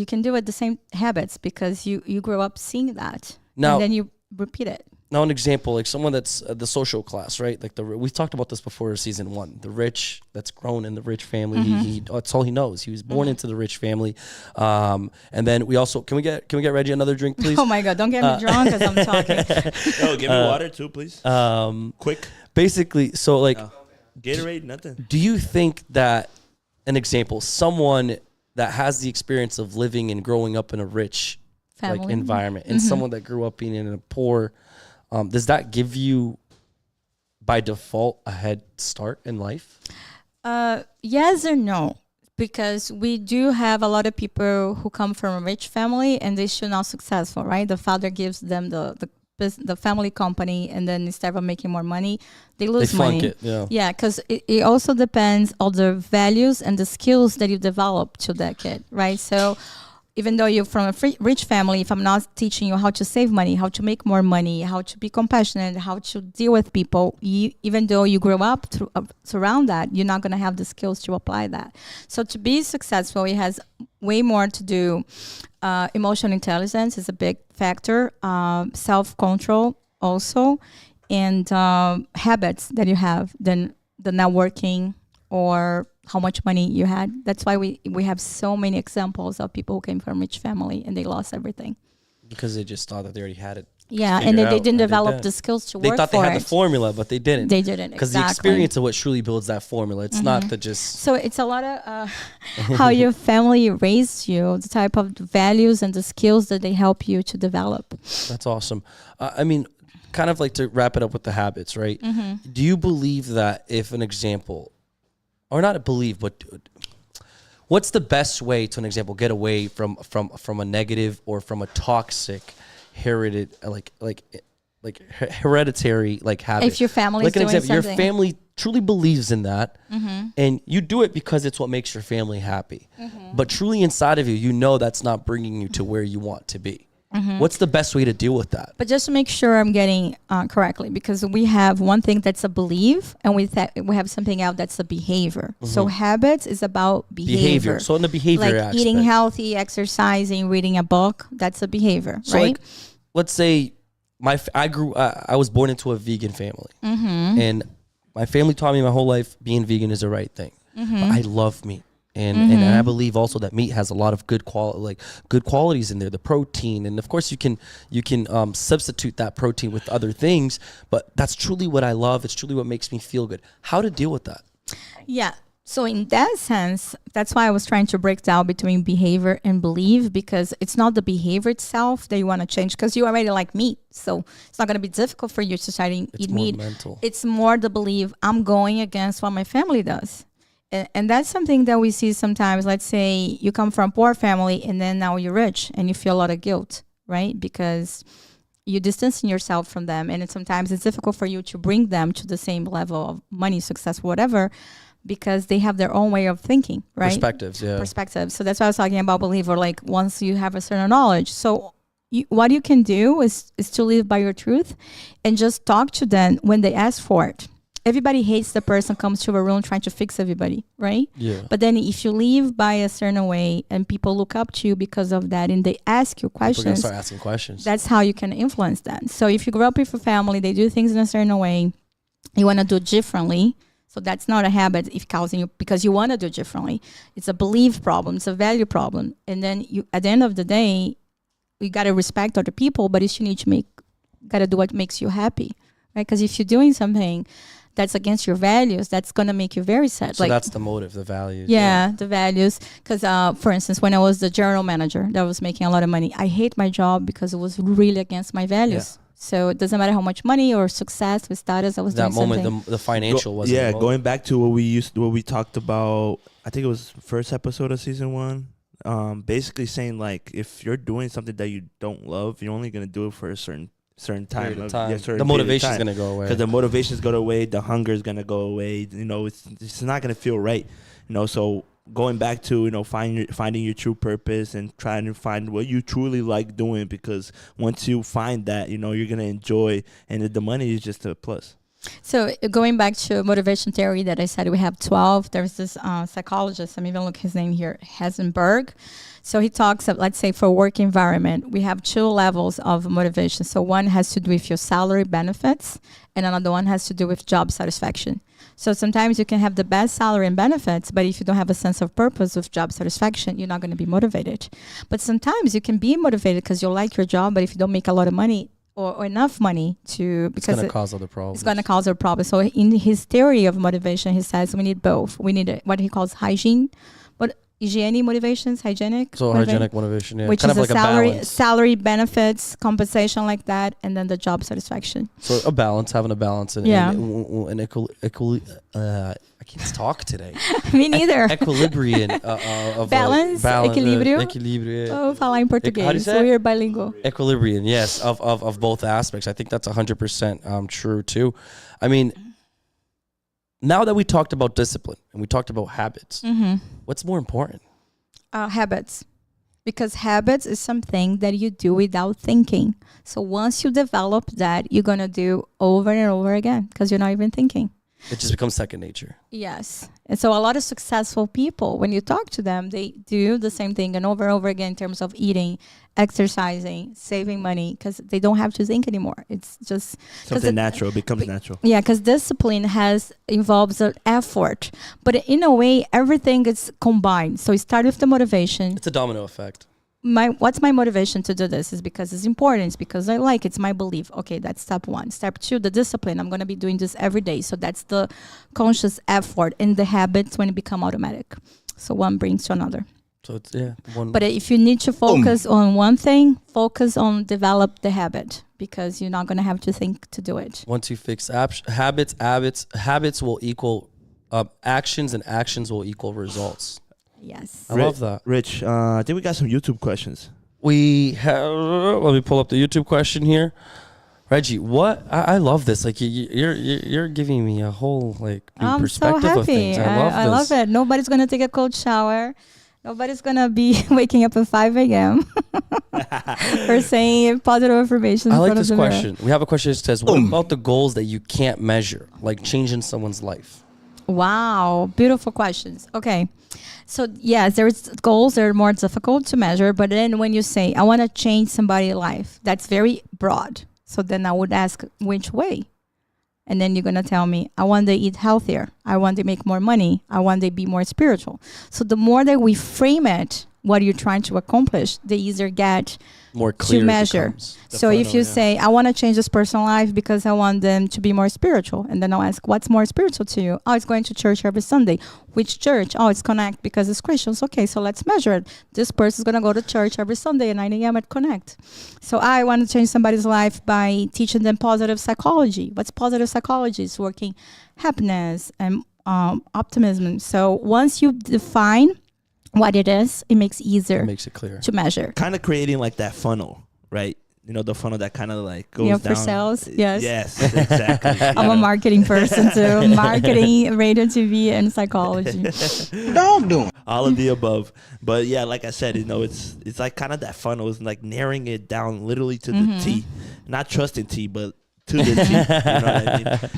can do it the same habits because you grew up seeing that. Now, and then you repeat it. Now, an example, like someone that's the social class, right? Like we've talked about this before season 1. The rich that's grown in the rich family, he that's all he knows. He was born into the rich family. And then we also can we get Reggie another drink, please? Oh my God, don't get me drunk because I'm talking. Oh, give me water too, please. Quick. Basically, so like Gatorade, nothing. Do you think that an example, someone that has the experience of living and growing up in a rich like environment, and someone that grew up being in a poor, does that give you by default a head start in life? Yes or no, because we do have a lot of people who come from a rich family and they still not successful, right? The father gives them the family company, and then instead of making more money, they lose money. They flunk it, Yeah, because it also depends on the values and the skills that you develop to that kid, right? So even though you're from a rich family, if I'm not teaching you how to save money, how to make more money, how to be compassionate, how to deal with people, even though you grew up around that, you're not going to have the skills to apply that. So to be successful, it has way more to do. Emotional intelligence is a big factor. Self-control also. And habits that you have, then the networking or how much money you had. That's why we have so many examples of people who came from rich family and they lost everything. Because they just thought that they already had it. Yeah, and they didn't develop the skills to work for it. They thought they had the formula, but they didn't. They didn't, because the experience of what truly builds that formula. It's not the just... So it's a lot of how your family raised you, the type of values and the skills that they help you to develop. That's awesome. I mean, kind of like to wrap it up with the habits, right? Do you believe that if an example, or not believe, but what's the best way to an example get away from a negative or from a toxic hereditary like habit? If your family is like an doing example, your something. family truly believes in that, and you do it because it's what makes your family happy. But truly inside of you, you know that's not bringing you to where you want to be. What's the best way to deal with that? But just to make sure I'm getting correctly, because we have one thing that's a belief, and we have something else that's a behavior. So habits is about behavior. So in the behavior like aspect, eating healthy, exercising, reading a book, that's a behavior, so right? like, let's say I was born into a vegan family, and my family taught me my whole life being vegan is the right thing. But I love meat. And I believe also that meat has a lot of good qualities in there, the protein, and of course you can substitute that protein with other things, but that's truly what I love. It's truly what makes me feel good. How to deal with that? Yeah. So in that sense, that's why I was trying to break down between behavior and belief, because it's not the behavior itself that you want to change, because you already like meat. So it's not going to be difficult for you to start eat meat. Mental. It's more the belief I'm going against what my family does. And that's something that we see sometimes. Let's say you come from a poor family and then now you're rich and you feel a lot of guilt, right? Because you're distancing yourself from them. And sometimes it's difficult for you to bring them to the same level of money, success, whatever, because they have their own way of thinking, right? Perspectives, yeah. Perspectives. So that's why I was talking about belief, or like once you have a certain knowledge. So what you can do is to live by your truth and just talk to them when they ask for it. Everybody hates the person comes to a room trying to fix everybody, right? Yeah. But then if you live by a certain way and people look up to you because of that and they ask you People are gonna questions, start asking questions. that's how you can influence them. So if you grow up with a family, they do things in a certain way, you want to do it differently. So that's not a habit if causing you because you want to do it differently. It's a belief problem. It's a value problem. And then you, at the end of the day, you got to respect other people, but you still need to got to do what makes you happy, right? Because if you're doing something that's against your values, that's going to make you very sad. So that's the motive, the values. Yeah, the values. Because, for instance, when I was the general manager that was making a lot of money, I hate my job because it was really against my values. Yeah. So it doesn't matter how much money or success with status I was doing something. That moment, the financial wasn't. Yeah, going back to what we talked about, I think it was first episode of season 1. Basically saying like if you're doing something that you don't love, you're only gonna do it for a certain time. The motivation is gonna go away. Because the motivation is going away, the hunger is gonna go away. You know, it's not gonna feel right. You know, so going back to finding your true purpose and trying to find what you truly like doing, because once you find that, you're gonna enjoy, and the money is just a plus. So going back to motivation theory that I said we have 12, there's this psychologist, I'm even looking his name here, Heisenberg. So he talks of, let's say for work environment, we have 2 levels of motivation. So one has to do with your salary benefits and another one has to do with job satisfaction. So sometimes you can have the best salary and benefits, but if you don't have a sense of purpose with job satisfaction, you're not going to be motivated. But sometimes you can be motivated because you like your job, but if you don't make a lot of money, or enough money because it's going to cause other problems. It's going to cause other problems. So in his theory of motivation, he says we need both. We need what he calls hygiene, but hygiene motivations, hygienic. So hygienic motivation, yeah. Which kind is of like salary, benefits, compensation like that, and then the job satisfaction. So a balance, having a balance, and I can't talk today. Me neither. Equilibrium of balance, equilíbrio. Oh, falar em português. So we're bilingual. Equilibrium, yes, of both aspects. I think that's 100% true too. I mean, now that we talked about discipline and we talked about habits, what's more important? Habits. Because habits is something that you do without thinking. So once you develop that, you're going to do over and over again because you're not even thinking. It just becomes second nature. Yes. And so a lot of successful people, when you talk to them, they do the same thing and over again in terms of eating, exercising, saving money, because they don't have to think anymore. It's just something natural. It becomes natural. Yeah, because discipline involves an effort. But in a way, everything is combined. So you start with the motivation. It's a domino effect. What's my motivation to do this is because it's important. It's because I like it's my belief. Okay, that's step 1. Step 2, the discipline. I'm going to be doing this every day. So that's the conscious effort and the habits when it become automatic. So one brings to another. So it's one. But if you need to focus on one thing, focus on develop the habit, because you're not going to have to think to do it. Once you fix habits will equal actions, and actions will equal results. Yes. I love that. Rich, I think we got some YouTube questions. We have. Let me pull up the YouTube question here. Reggie, what I love this. Like you're giving me a whole like new I'm so perspective of happy. things. I love this. love it. Nobody's going to take a cold shower. Nobody's going to be waking up at 5 a.m. or saying positive affirmations. I like this question. We have a question that says, what about the goals that you can't measure, like changing someone's life? Wow. Beautiful questions. Okay. So yes, there's goals that are more difficult to measure. But then when you say, I want to change somebody's life, that's very broad. So then I would ask, which way? And then you're going to tell me, I want to eat healthier. I want to make more money. I want to be more spiritual. So the more that we frame it, what you're trying to accomplish, the easier get more clear to measure. So if you say, I want to change this person's life because I want them to be more spiritual. And then I'll ask, what's more spiritual to you? Oh, it's going to church every Sunday. Which church? Oh, it's Connect because it's Christians. Okay, so let's measure it. This person's going to go to church every Sunday at 9 a.m. at Connect. So I want to change somebody's life by teaching them positive psychology. What's positive psychology? It's working happiness and optimism. So once you define what it is, it makes it clear to measure. Kind of creating like that funnel, right? You know, the funnel that kind of like goes down. For sales, yes. Yes, exactly. I'm a marketing person too. Marketing, radio, TV, and psychology. All of the above. But yeah, like I said, you know, it's like kind of that funnel. It's like narrowing it down literally to the T. Not trusting T, but to the T. You know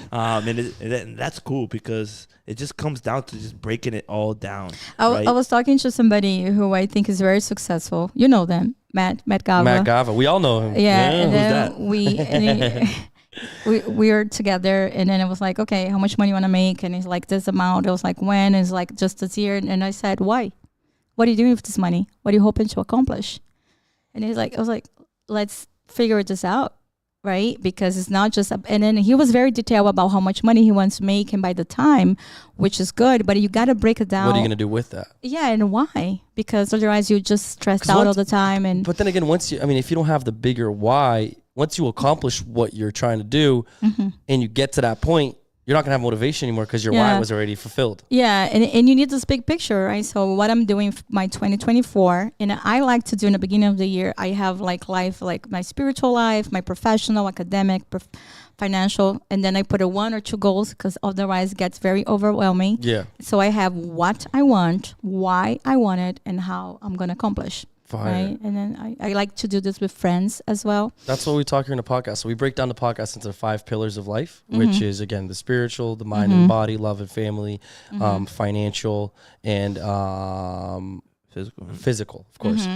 what I mean? And that's cool because it just comes down to just breaking it all down. I was talking to somebody who I think is very successful. You know them, Matt Gava. Matt Gava. We all know him. Yeah, and who's then we were together, and then it was like, okay, how much money you want to make? And he's like, this amount. It was like, when? It's like, just this year. And I said, why? What are you doing with this money? What are you hoping to accomplish? And he's like, I was like, let's figure this out. Right? Because it's not just, and then he was very detailed about how much money he wants to make and by the time, which is good, but you got to break it down. What are you going to do with that? Yeah. And why? Because otherwise you just stressed out all the time. But then again, if you don't have the bigger why, once you accomplish what you're trying to do and you get to that point, you're not going to have motivation anymore because your why was already fulfilled. Yeah. And you need this big picture, right? So what I'm doing for my 2024, and I like to do in the beginning of the year, I have like life, like my spiritual life, my professional, academic, financial, and then I put a 1 or 2 goals because otherwise it gets very overwhelming. Yeah. So I have what I want, why I want it, and how I'm going to accomplish. Fire. Right? And then I like to do this with friends as well. That's what we talk here in the podcast. So we break down the podcast into 5 pillars of life, which is, again, the spiritual, the mind and body, love and family, financial, and physical, of course.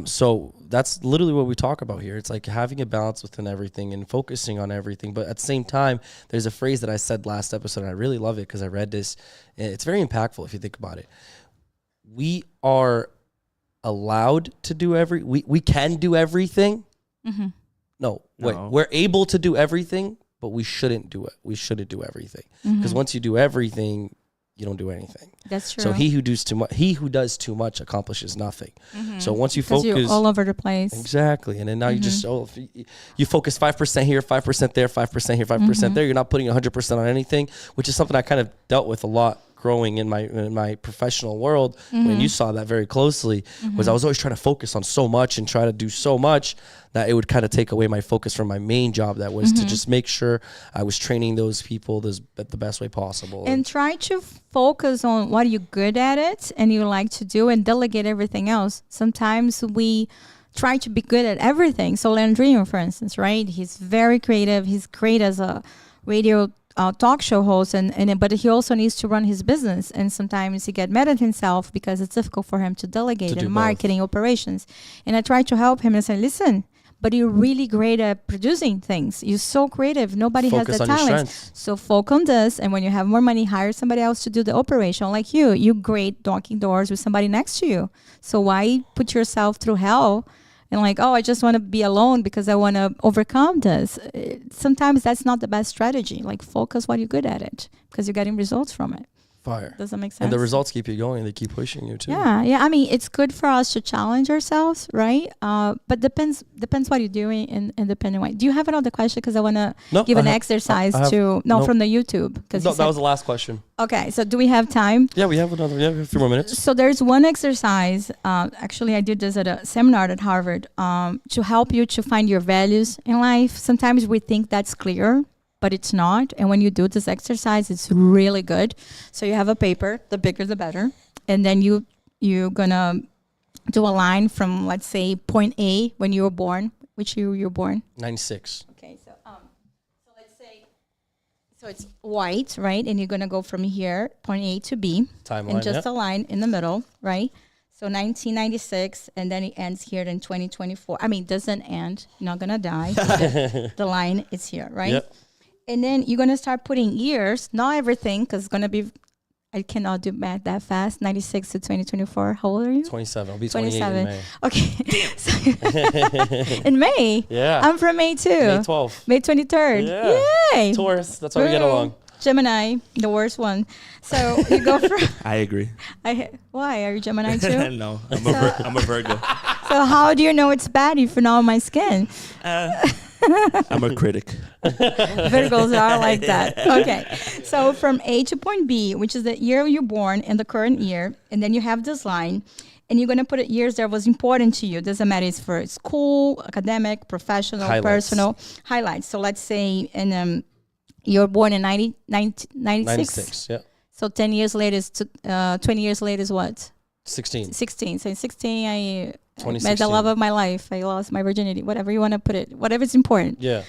So that's literally what we talk about here. It's like having a balance within everything and focusing on everything. But at the same time, there's a phrase that I said last episode, and I really love it because I read this. It's very impactful if you think about it. We are allowed to do we can do everything. No, we're able to do everything, but we shouldn't do it. We shouldn't do everything because once you do everything, you don't do anything. That's true. So he who does too much accomplishes nothing. So once you focus, you're all over the place. Exactly, and then now you just you focus 5% here, 5% there, 5% here, 5% there. You're not putting 100% on anything, which is something I kind of dealt with a lot growing in my professional world. When you saw that very closely, was I was always trying to focus on so much and try to do so much that it would kind of take away my focus from my main job, that was to just make sure I was training those people the best way possible. And try to focus on what you're good at it and you like to do and delegate everything else. Sometimes we try to be good at everything. So Landrino, for instance, right? He's very creative. He's great as a radio talk show host, but he also needs to run his business, and sometimes he get mad at himself because it's difficult for him to delegate in marketing, operations. And I try to help him and say, listen, but you're really great at producing things. You're so creative. Nobody has that talent. So focus on this, and when you have more money, hire somebody else to do the operation. Like you're great knocking doors with somebody next to you. So why put yourself through hell? And like, oh, I just want to be alone because I want to overcome this. Sometimes that's not the best strategy. Like, focus what you're good at it because you're getting results from it. Fire. Does that make sense? And the results keep you going. They keep pushing you too. Yeah. I mean, it's good for us to challenge ourselves, right? But depends what you're doing and depending what. Do you have another question? Because I want to give an exercise from the YouTube. No, that was the last question. Okay. So do we have time? Yeah, we have a few more minutes. So there's one exercise. Actually, I did this at a seminar at Harvard to help you to find your values in life. Sometimes we think that's clear, but it's not. And when you do this exercise, it's really good. So you have a paper, the bigger the better. And then you're gonna do a line from, let's say, point A when you were born. Which year you were born? 96. Okay, so let's say, so it's white, right? And you're gonna go from here, point A to B. Timeline, and just a line in the middle, right? So 1996, and then it ends here in 2024. I mean, doesn't end. You're not gonna die. The line is here, right? Yep. And then you're going to start putting years, not everything, because it's going to be, I cannot do math that fast, 96 to 2024. How old are you? 27. I'll be 28 in May. Okay. So in May? Yeah. I'm from May too. May 12th. May 23rd. Yeah. Yay. Taurus. That's how we get along. Gemini, the worst one. So you go for... I agree. Why? Are you Gemini too? No, I'm a Virgo. So how do you know it's bad if you're not on my skin? I'm a critic. Virgos are like that. Okay. So from A to point B, which is the year you're born and the current year, and then you have this line, and you're going to put years that was important to you. Doesn't matter if it's for school, academic, professional, personal. Highlights. So let's say you're born in 96? 96, yeah. So 10 years later is 20 years later is what? 16. 16. So in 16, I met 2016. the love of my life. I lost my virginity. Whatever you want to put it. Whatever is important. Yeah.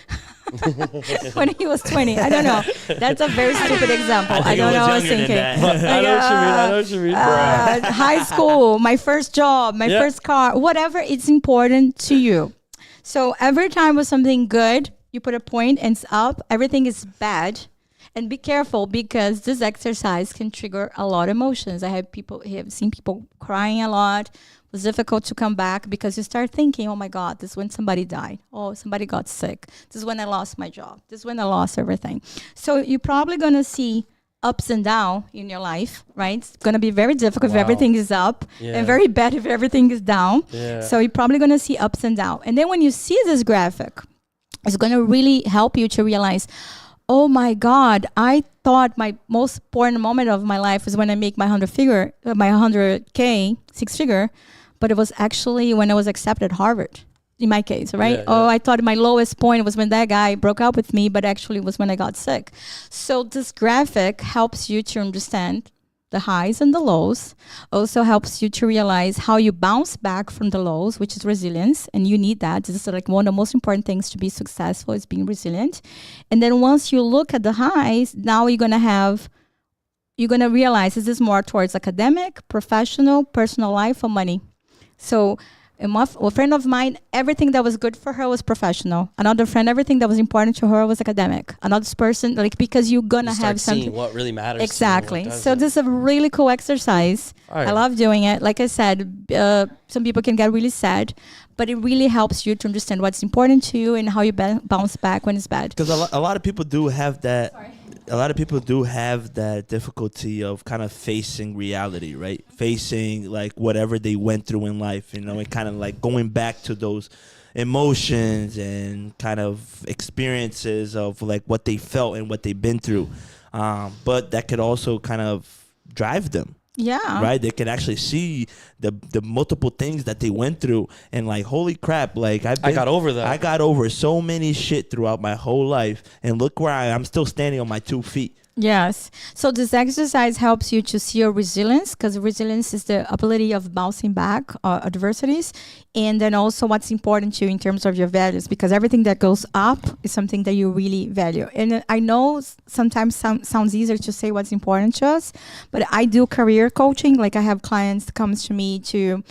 When he was 20. I don't know. That's a very stupid example. I don't know what I was thinking. I know what you mean. High school, my first job, my first car, whatever it's important to you. So every time was something good, you put a point and it's up. Everything is bad. And be careful because this exercise can trigger a lot of emotions. I have seen people crying a lot. It was difficult to come back because you start thinking, oh my God, this is when somebody died. Oh, somebody got sick. This is when I lost my job. This is when I lost everything. So you're probably going to see ups and downs in your life, right? It's going to be very difficult if everything is up and very bad if everything is down. Yeah. So you're probably going to see ups and downs. And then when you see this graphic, it's going to really help you to realize, oh my God, I thought my most important moment of my life was when I make my 100K, six figure, but it was actually when I was accepted at Harvard, in my case, right? Yeah. I thought my lowest point was when that guy broke up with me, but actually it was when I got sick. So this graphic helps you to understand the highs and the lows. Also helps you to realize how you bounce back from the lows, which is resilience. And you need that. This is like one of the most important things to be successful is being resilient. And then once you look at the highs, now you're going to realize this is more towards academic, professional, personal life, or money. So a friend of mine, everything that was good for her was professional. Another friend, everything that was important to her was academic. Another person, because you're gonna have something. Seeing what really matters. Exactly. So this is a really cool exercise. Right. I love doing it. Like I said, some people can get really sad, but it really helps you to understand what's important to you and how you bounce back when it's bad. Because a lot of people do have that. Sorry. A lot of people do have that difficulty of kind of facing reality, right? Facing like whatever they went through in life, and kind of like going back to those emotions and kind of experiences of like what they felt and what they've been through. But that could also kind of drive them. Yeah. Right? They can actually see the multiple things that they went through and like, holy crap, like I got over that. I got over so many shit throughout my whole life. And look where I'm still standing on my 2 feet. Yes. So this exercise helps you to see your resilience, because resilience is the ability of bouncing back adversities. And then also what's important to you in terms of your values, because everything that goes up is something that you really value. And I know sometimes sounds easier to say what's important to us, but I do career coaching. Like I have clients that comes to me to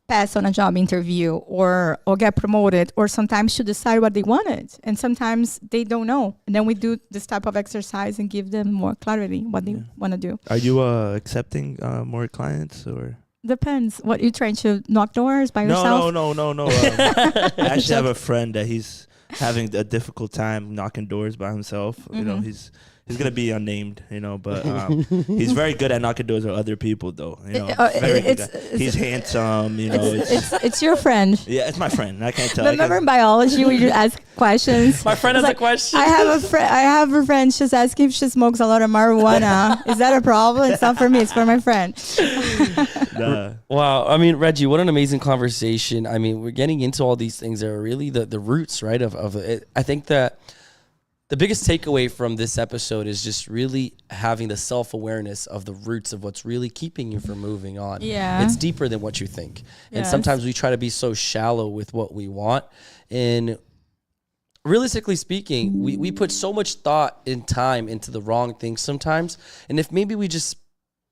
pass on a job interview or get promoted, or sometimes to decide what they wanted. And sometimes they don't know. And then we do this type of exercise and give them more clarity what they want to do. Are you accepting more clients or? Depends. What, you trying to knock doors by yourself? No. I actually have a friend that he's having a difficult time knocking doors by himself. Mm-hmm. He's gonna be unnamed, but he's very good at knocking doors with other people, though. Very good guy. He's handsome, It's your friend. Yeah, it's my friend. I can't tell. Remember in biology when you ask questions? My friend has a question. I have a friend. She's asking if she smokes a lot of marijuana. Is that a problem? It's not for me. It's for my friend. Wow. I mean, Reggie, what an amazing conversation. I mean, we're getting into all these things that are really the roots, right, of it. I think that the biggest takeaway from this episode is just really having the self-awareness of the roots of what's really keeping you from moving on. Yeah. It's deeper than what you think. And Yes. sometimes we try to be so shallow with what we want. And realistically speaking, we put so much thought and time into the wrong things sometimes. And if maybe we just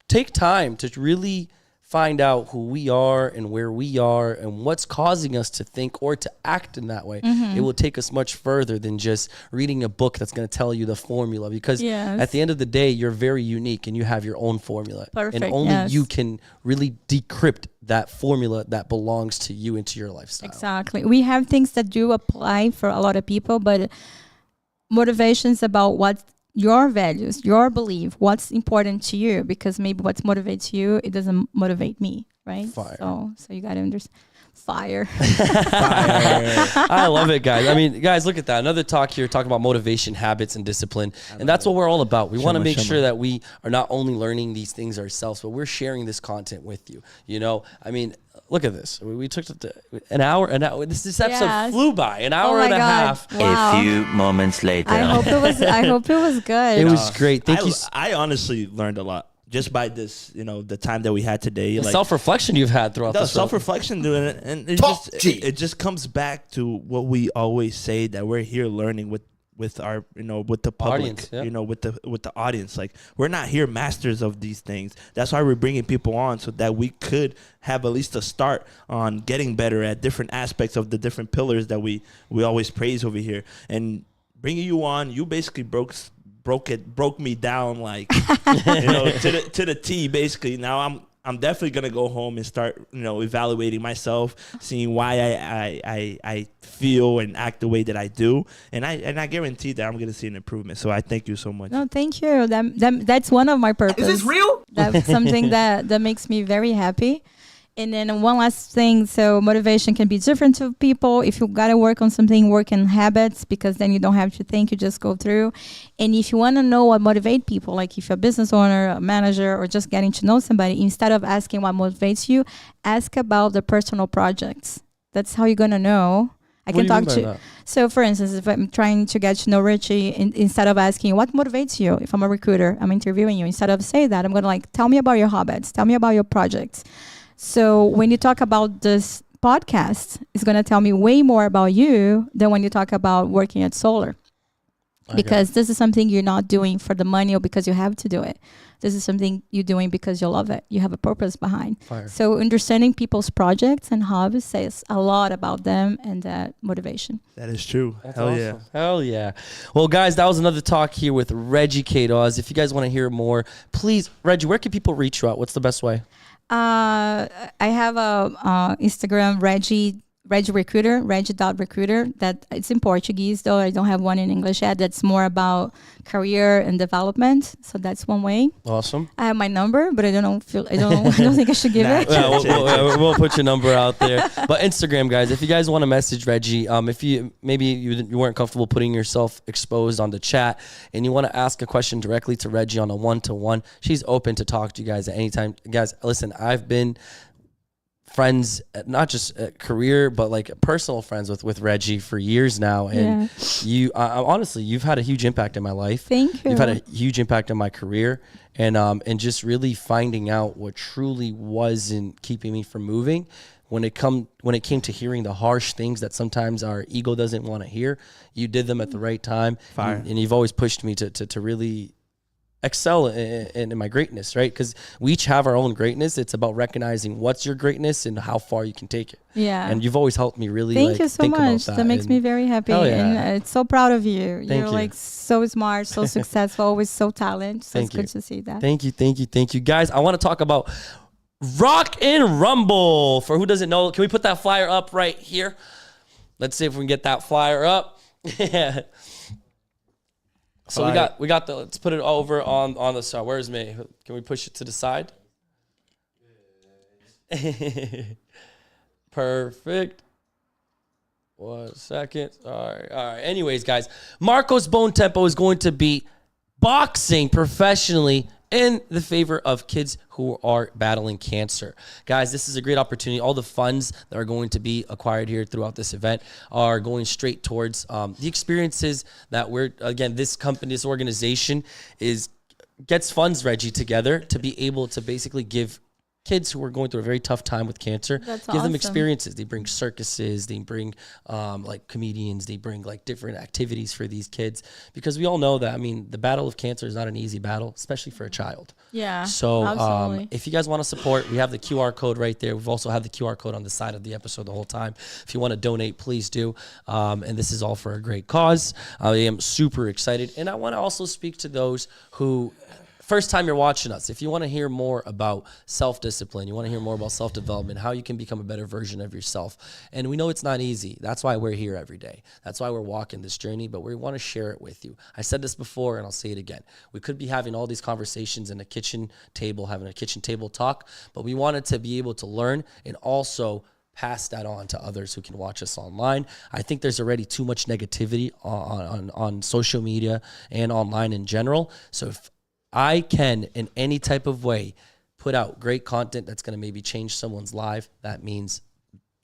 take time to really find out who we are and where we are and what's causing us to think or to act in that way, it will take us much further than just reading a book that's going to tell you the formula, because at the end of the day, you're very unique and you have your own formula. Perfect, and only yes. you can really decrypt that formula that belongs to you into your lifestyle. Exactly. We have things that do apply for a lot of people, but motivation's about what your values, your belief, what's important to you, because maybe what motivates you, it doesn't motivate me, right? Fire. So you got to understand. Fire. I love it, guys. I mean, guys, look at that. Another talk here talking about motivation, habits, and discipline. And that's what we're all about. We want to make sure that we are not only learning these things ourselves, but we're sharing this content with you. I mean, look at this. We took an hour. This episode Yes. flew by. An hour Oh and my a God. half. Wow. A few moments later. I hope it was good. It was great. Thank you. I honestly learned a lot just by this, the time that we had today. The self-reflection you've had throughout the this. self-reflection doing it, and it just comes back to what we always say, that we're here learning with our with the public, Audience, yeah. with the audience. Like, we're not here masters of these things. That's why we're bringing people on, so that we could have at least a start on getting better at different aspects of the different pillars that we always praise over here. And bringing you on, you basically broke me down, like to the T. Basically, now I'm definitely gonna go home and start evaluating myself, seeing why I feel and act the way that I do, and I guarantee that I'm gonna see an improvement. So I thank you so much. No, thank you. That's one of my purposes. Is this real? That's something that makes me very happy. And then one last thing, so motivation can be different to people. If you got to work on something, work in habits, because then you don't have to think, you just go through. And if you want to know what motivates people, like if you're a business owner, a manager, or just getting to know somebody, instead of asking what motivates you, ask about the personal projects. That's how you're going to know. I can talk to. So, for instance, if I'm trying to get to know Richie, instead of asking what motivates you, if I'm a recruiter, I'm interviewing you, instead of say that, I'm going to tell me about your hobbies, tell me about your projects. So when you talk about this podcast, it's going to tell me way more about you than when you talk about working at Solar. Because this is something you're not doing for the money or because you have to do it. This is something you're doing because you love it. You have a purpose behind. Fire. So understanding people's projects and hobbies says a lot about them and that motivation. That is true. That's Hell awesome. yeah. Hell yeah. Well, guys, that was another talk here with Reggie Queiroz. If you guys want to hear more, please, Reggie, where can people reach you at? What's the best way? I have a Instagram, Reggie Recruiter, Reggie.recruiter. That it's in Portuguese, though I don't have one in English yet. That's more about career and development. So that's one way. Awesome. I have my number, but I don't think I should give it. Yeah, we'll put your number out there. But Instagram, guys, if you guys want to message Reggie, if you weren't comfortable putting yourself exposed on the chat and you want to ask a question directly to Reggie on a one-to-one, she's open to talk to you guys at any time. Guys, listen, I've been friends, not just career, but like personal friends with Reggie for years now. And you, honestly, you've had a huge impact in my life. Thank you. You've had a huge impact in my career, and just really finding out what truly wasn't keeping me from moving. When it came to hearing the harsh things that sometimes our ego doesn't want to hear, you did them at the right time. And you've always pushed me to really excel in my greatness, right? Because we each have our own greatness. It's about recognizing what's your greatness and how far you can take it. Yeah. And you've always helped me really Thank you so think much. about That makes me very happy. Hell yeah. And it's so proud of you. Thank You're you. like so smart, so successful, always so talented. So Thank it's good to see that. Thank you. Guys, I want to talk about Rock and Rumble. For who doesn't know, can we put that flyer up right here? Let's see if we can get that flyer up. So we got the, let's put it over on the side. Where's me? Can we push it to the side? Perfect. 1 second. All right. Anyways, guys, Marcos Bone Tempo is going to be boxing professionally in the favor of kids who are battling cancer. Guys, this is a great opportunity. All the funds that are going to be acquired here throughout this event are going straight towards the experiences that this company, this organization gets funds, Reggie, together to be able to basically give kids who are going through a very tough time with cancer, give them experiences. They bring circuses, they bring like comedians, they bring like different activities for these kids, because we all know that, I mean, the battle of cancer is not an easy battle, especially for a child. Yeah. So if you guys want to support, we have the QR code right there. We've also had the QR code on the side of the episode the whole time. If you want to donate, please do. And this is all for a great cause. I am super excited. And I want to also speak to those who, first time you're watching us, if you want to hear more about self-discipline, you want to hear more about self-development, how you can become a better version of yourself. And we know it's not easy. That's why we're here every day. That's why we're walking this journey, but we want to share it with you. I said this before, and I'll say it again. We could be having all these conversations in a kitchen table, having a kitchen table talk, but we wanted to be able to learn and also pass that on to others who can watch us online. I think there's already too much negativity on social media and online in general. So if I can, in any type of way, put out great content that's going to maybe change someone's life, that means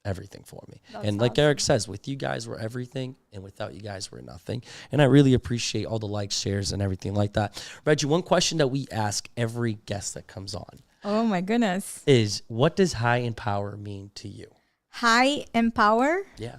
everything for me. And like Erik says, with you guys, we're everything, and without you guys, we're nothing. And I really appreciate all the likes, shares, and everything like that. Reggie, one question that we ask every guest that comes on. Oh, my goodness. Is, what does high in power mean to you? High in power? Yeah.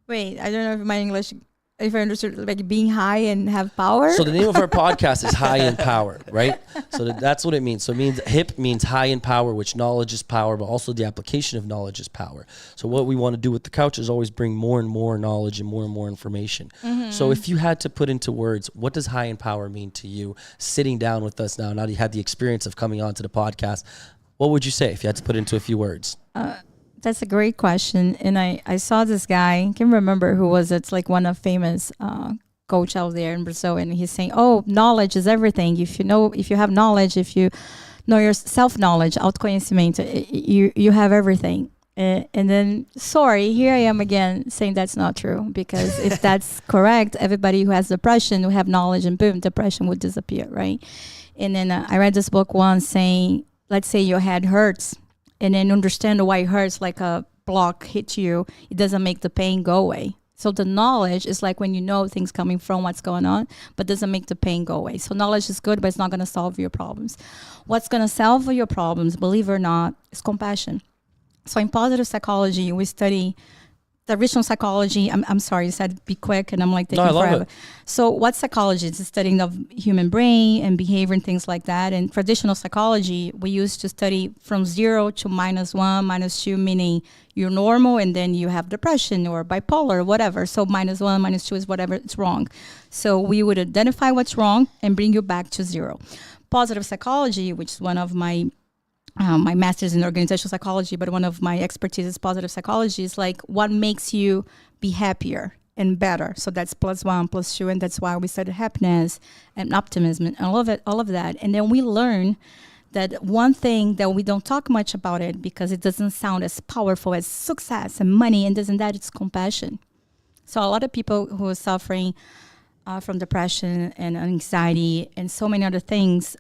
Wait, I don't know if my English... If I understood, like being high and have power. So the name of our podcast is High in Power, right? So that's what it means. So it means HIP means high in power, which knowledge is power, but also the application of knowledge is power. So what we want to do with the couch is always bring more and more knowledge and more information. Mm-hmm. So if you had to put into words, what does high in power mean to you, sitting down with us now you had the experience of coming onto the podcast, what would you say if you had to put into a few words? That's a great question. And I saw this guy, I can't remember who was it. It's like one of famous coach out there in Brazil. And he's saying, knowledge is everything. If you have knowledge, if you know your self-knowledge, autoconhecimento, you have everything. And then, here I am again saying that's not true. Because if that's correct, everybody who has depression, who have knowledge, and boom, depression would disappear, right? And then I read this book once saying, let's say your head hurts. And then understand why it hurts, like a block hit you, it doesn't make the pain go away. So the knowledge is like when you know things coming from what's going on, but doesn't make the pain go away. So knowledge is good, but it's not going to solve your problems. What's going to solve your problems, believe it or not, is compassion. So in positive psychology, we study the original psychology. I'm sorry, you said be quick, and I'm like taking forever. It. So what psychology? It's the studying of human brain and behavior and things like that. And traditional psychology, we used to study from 0 to -1, -2, meaning you're normal, and then you have depression or bipolar or whatever. So -1, -2 is whatever, it's wrong. So we would identify what's wrong and bring you back to 0. Positive psychology, which is one of my master's in organizational psychology, but one of my expertise is positive psychology, is like what makes you be happier and better. So that's +1, +2, and that's why we studied happiness and optimism and all of that. And then we learn that one thing that we don't talk much about it because it doesn't sound as powerful as success and money and this and that, it's compassion. So a lot of people who are suffering from depression and anxiety and so many other things,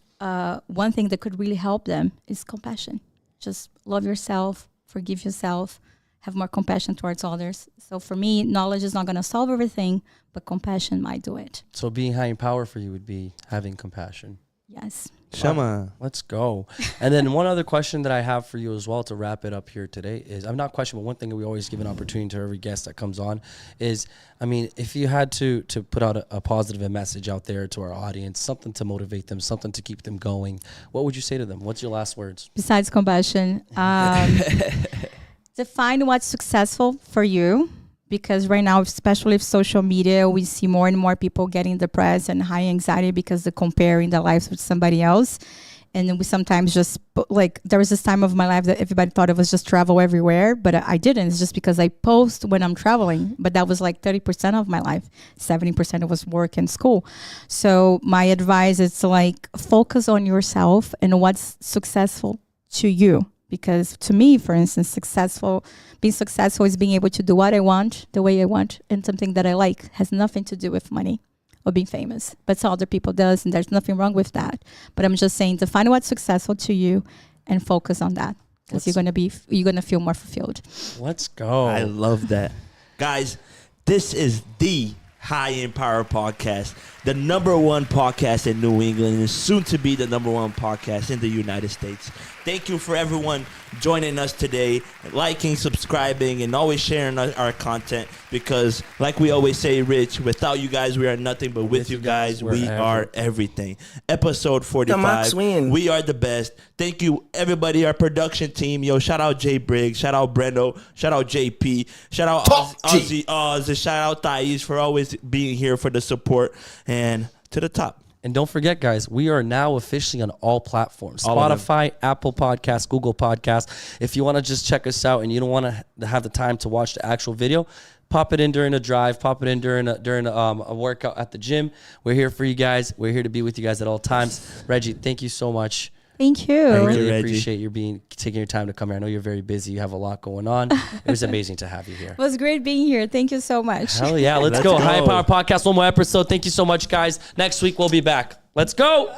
one thing that could really help them is compassion. Just love yourself, forgive yourself, have more compassion towards others. So for me, knowledge is not going to solve everything, but compassion might do it. So being high in power for you would be having compassion. Yes. Shama. Let's go. And then one other question that I have for you as well to wrap it up here today is, I'm not questioning, but one thing that we always give an opportunity to every guest that comes on is, I mean, if you had to put out a positive message out there to our audience, something to motivate them, something to keep them going, what would you say to them? What's your last words? Besides compassion, define what's successful for you. Because right now, especially with social media, we see more and more people getting depressed and high anxiety because they're comparing their lives with somebody else. And then we sometimes just like, there was this time of my life that everybody thought it was just travel everywhere, but I didn't. It's just because I post when I'm traveling, but that was like 30% of my life. 70% of was work and school. So my advice is to like focus on yourself and what's successful to you. Because to me, for instance, being successful is being able to do what I want, the way I want, and something that I like. Has nothing to do with money or being famous, but so other people does, and there's nothing wrong with that. But I'm just saying to find what's successful to you and focus on that, because you're gonna feel more fulfilled. Let's go. I love that. Guys, this is the High in Power podcast, the #1 podcast in New England, and soon to be the #1 podcast in the United States. Thank you for everyone joining us today, liking, subscribing, and always sharing our content, because like we always say, Rich, without you guys, we are nothing, but with you guys, we are everything. Episode 45, we are the best. Thank you, everybody, our production team. Yo, shout out Jay Briggs, shout out Brendo, shout out JP, shout out Ozzy Oz, and shout out Thais for always being here for the support, and to the top. And don't forget, guys, we are now officially on all platforms. Spotify, Apple Podcasts, Google Podcasts. If you want to just check us out and you don't want to have the time to watch the actual video, pop it in during a drive, pop it in during a workout at the gym. We're here for you guys. We're here to be with you guys at all times. Reggie, thank you so much. Thank you. I really appreciate you taking your time to come here. I know you're very busy. You have a lot going on. It was amazing to have you here. It was great being here. Thank you so much. Hell yeah. Let's go. High Power Podcast, one more episode. Thank you so much, guys. Next week, we'll be back. Let's go.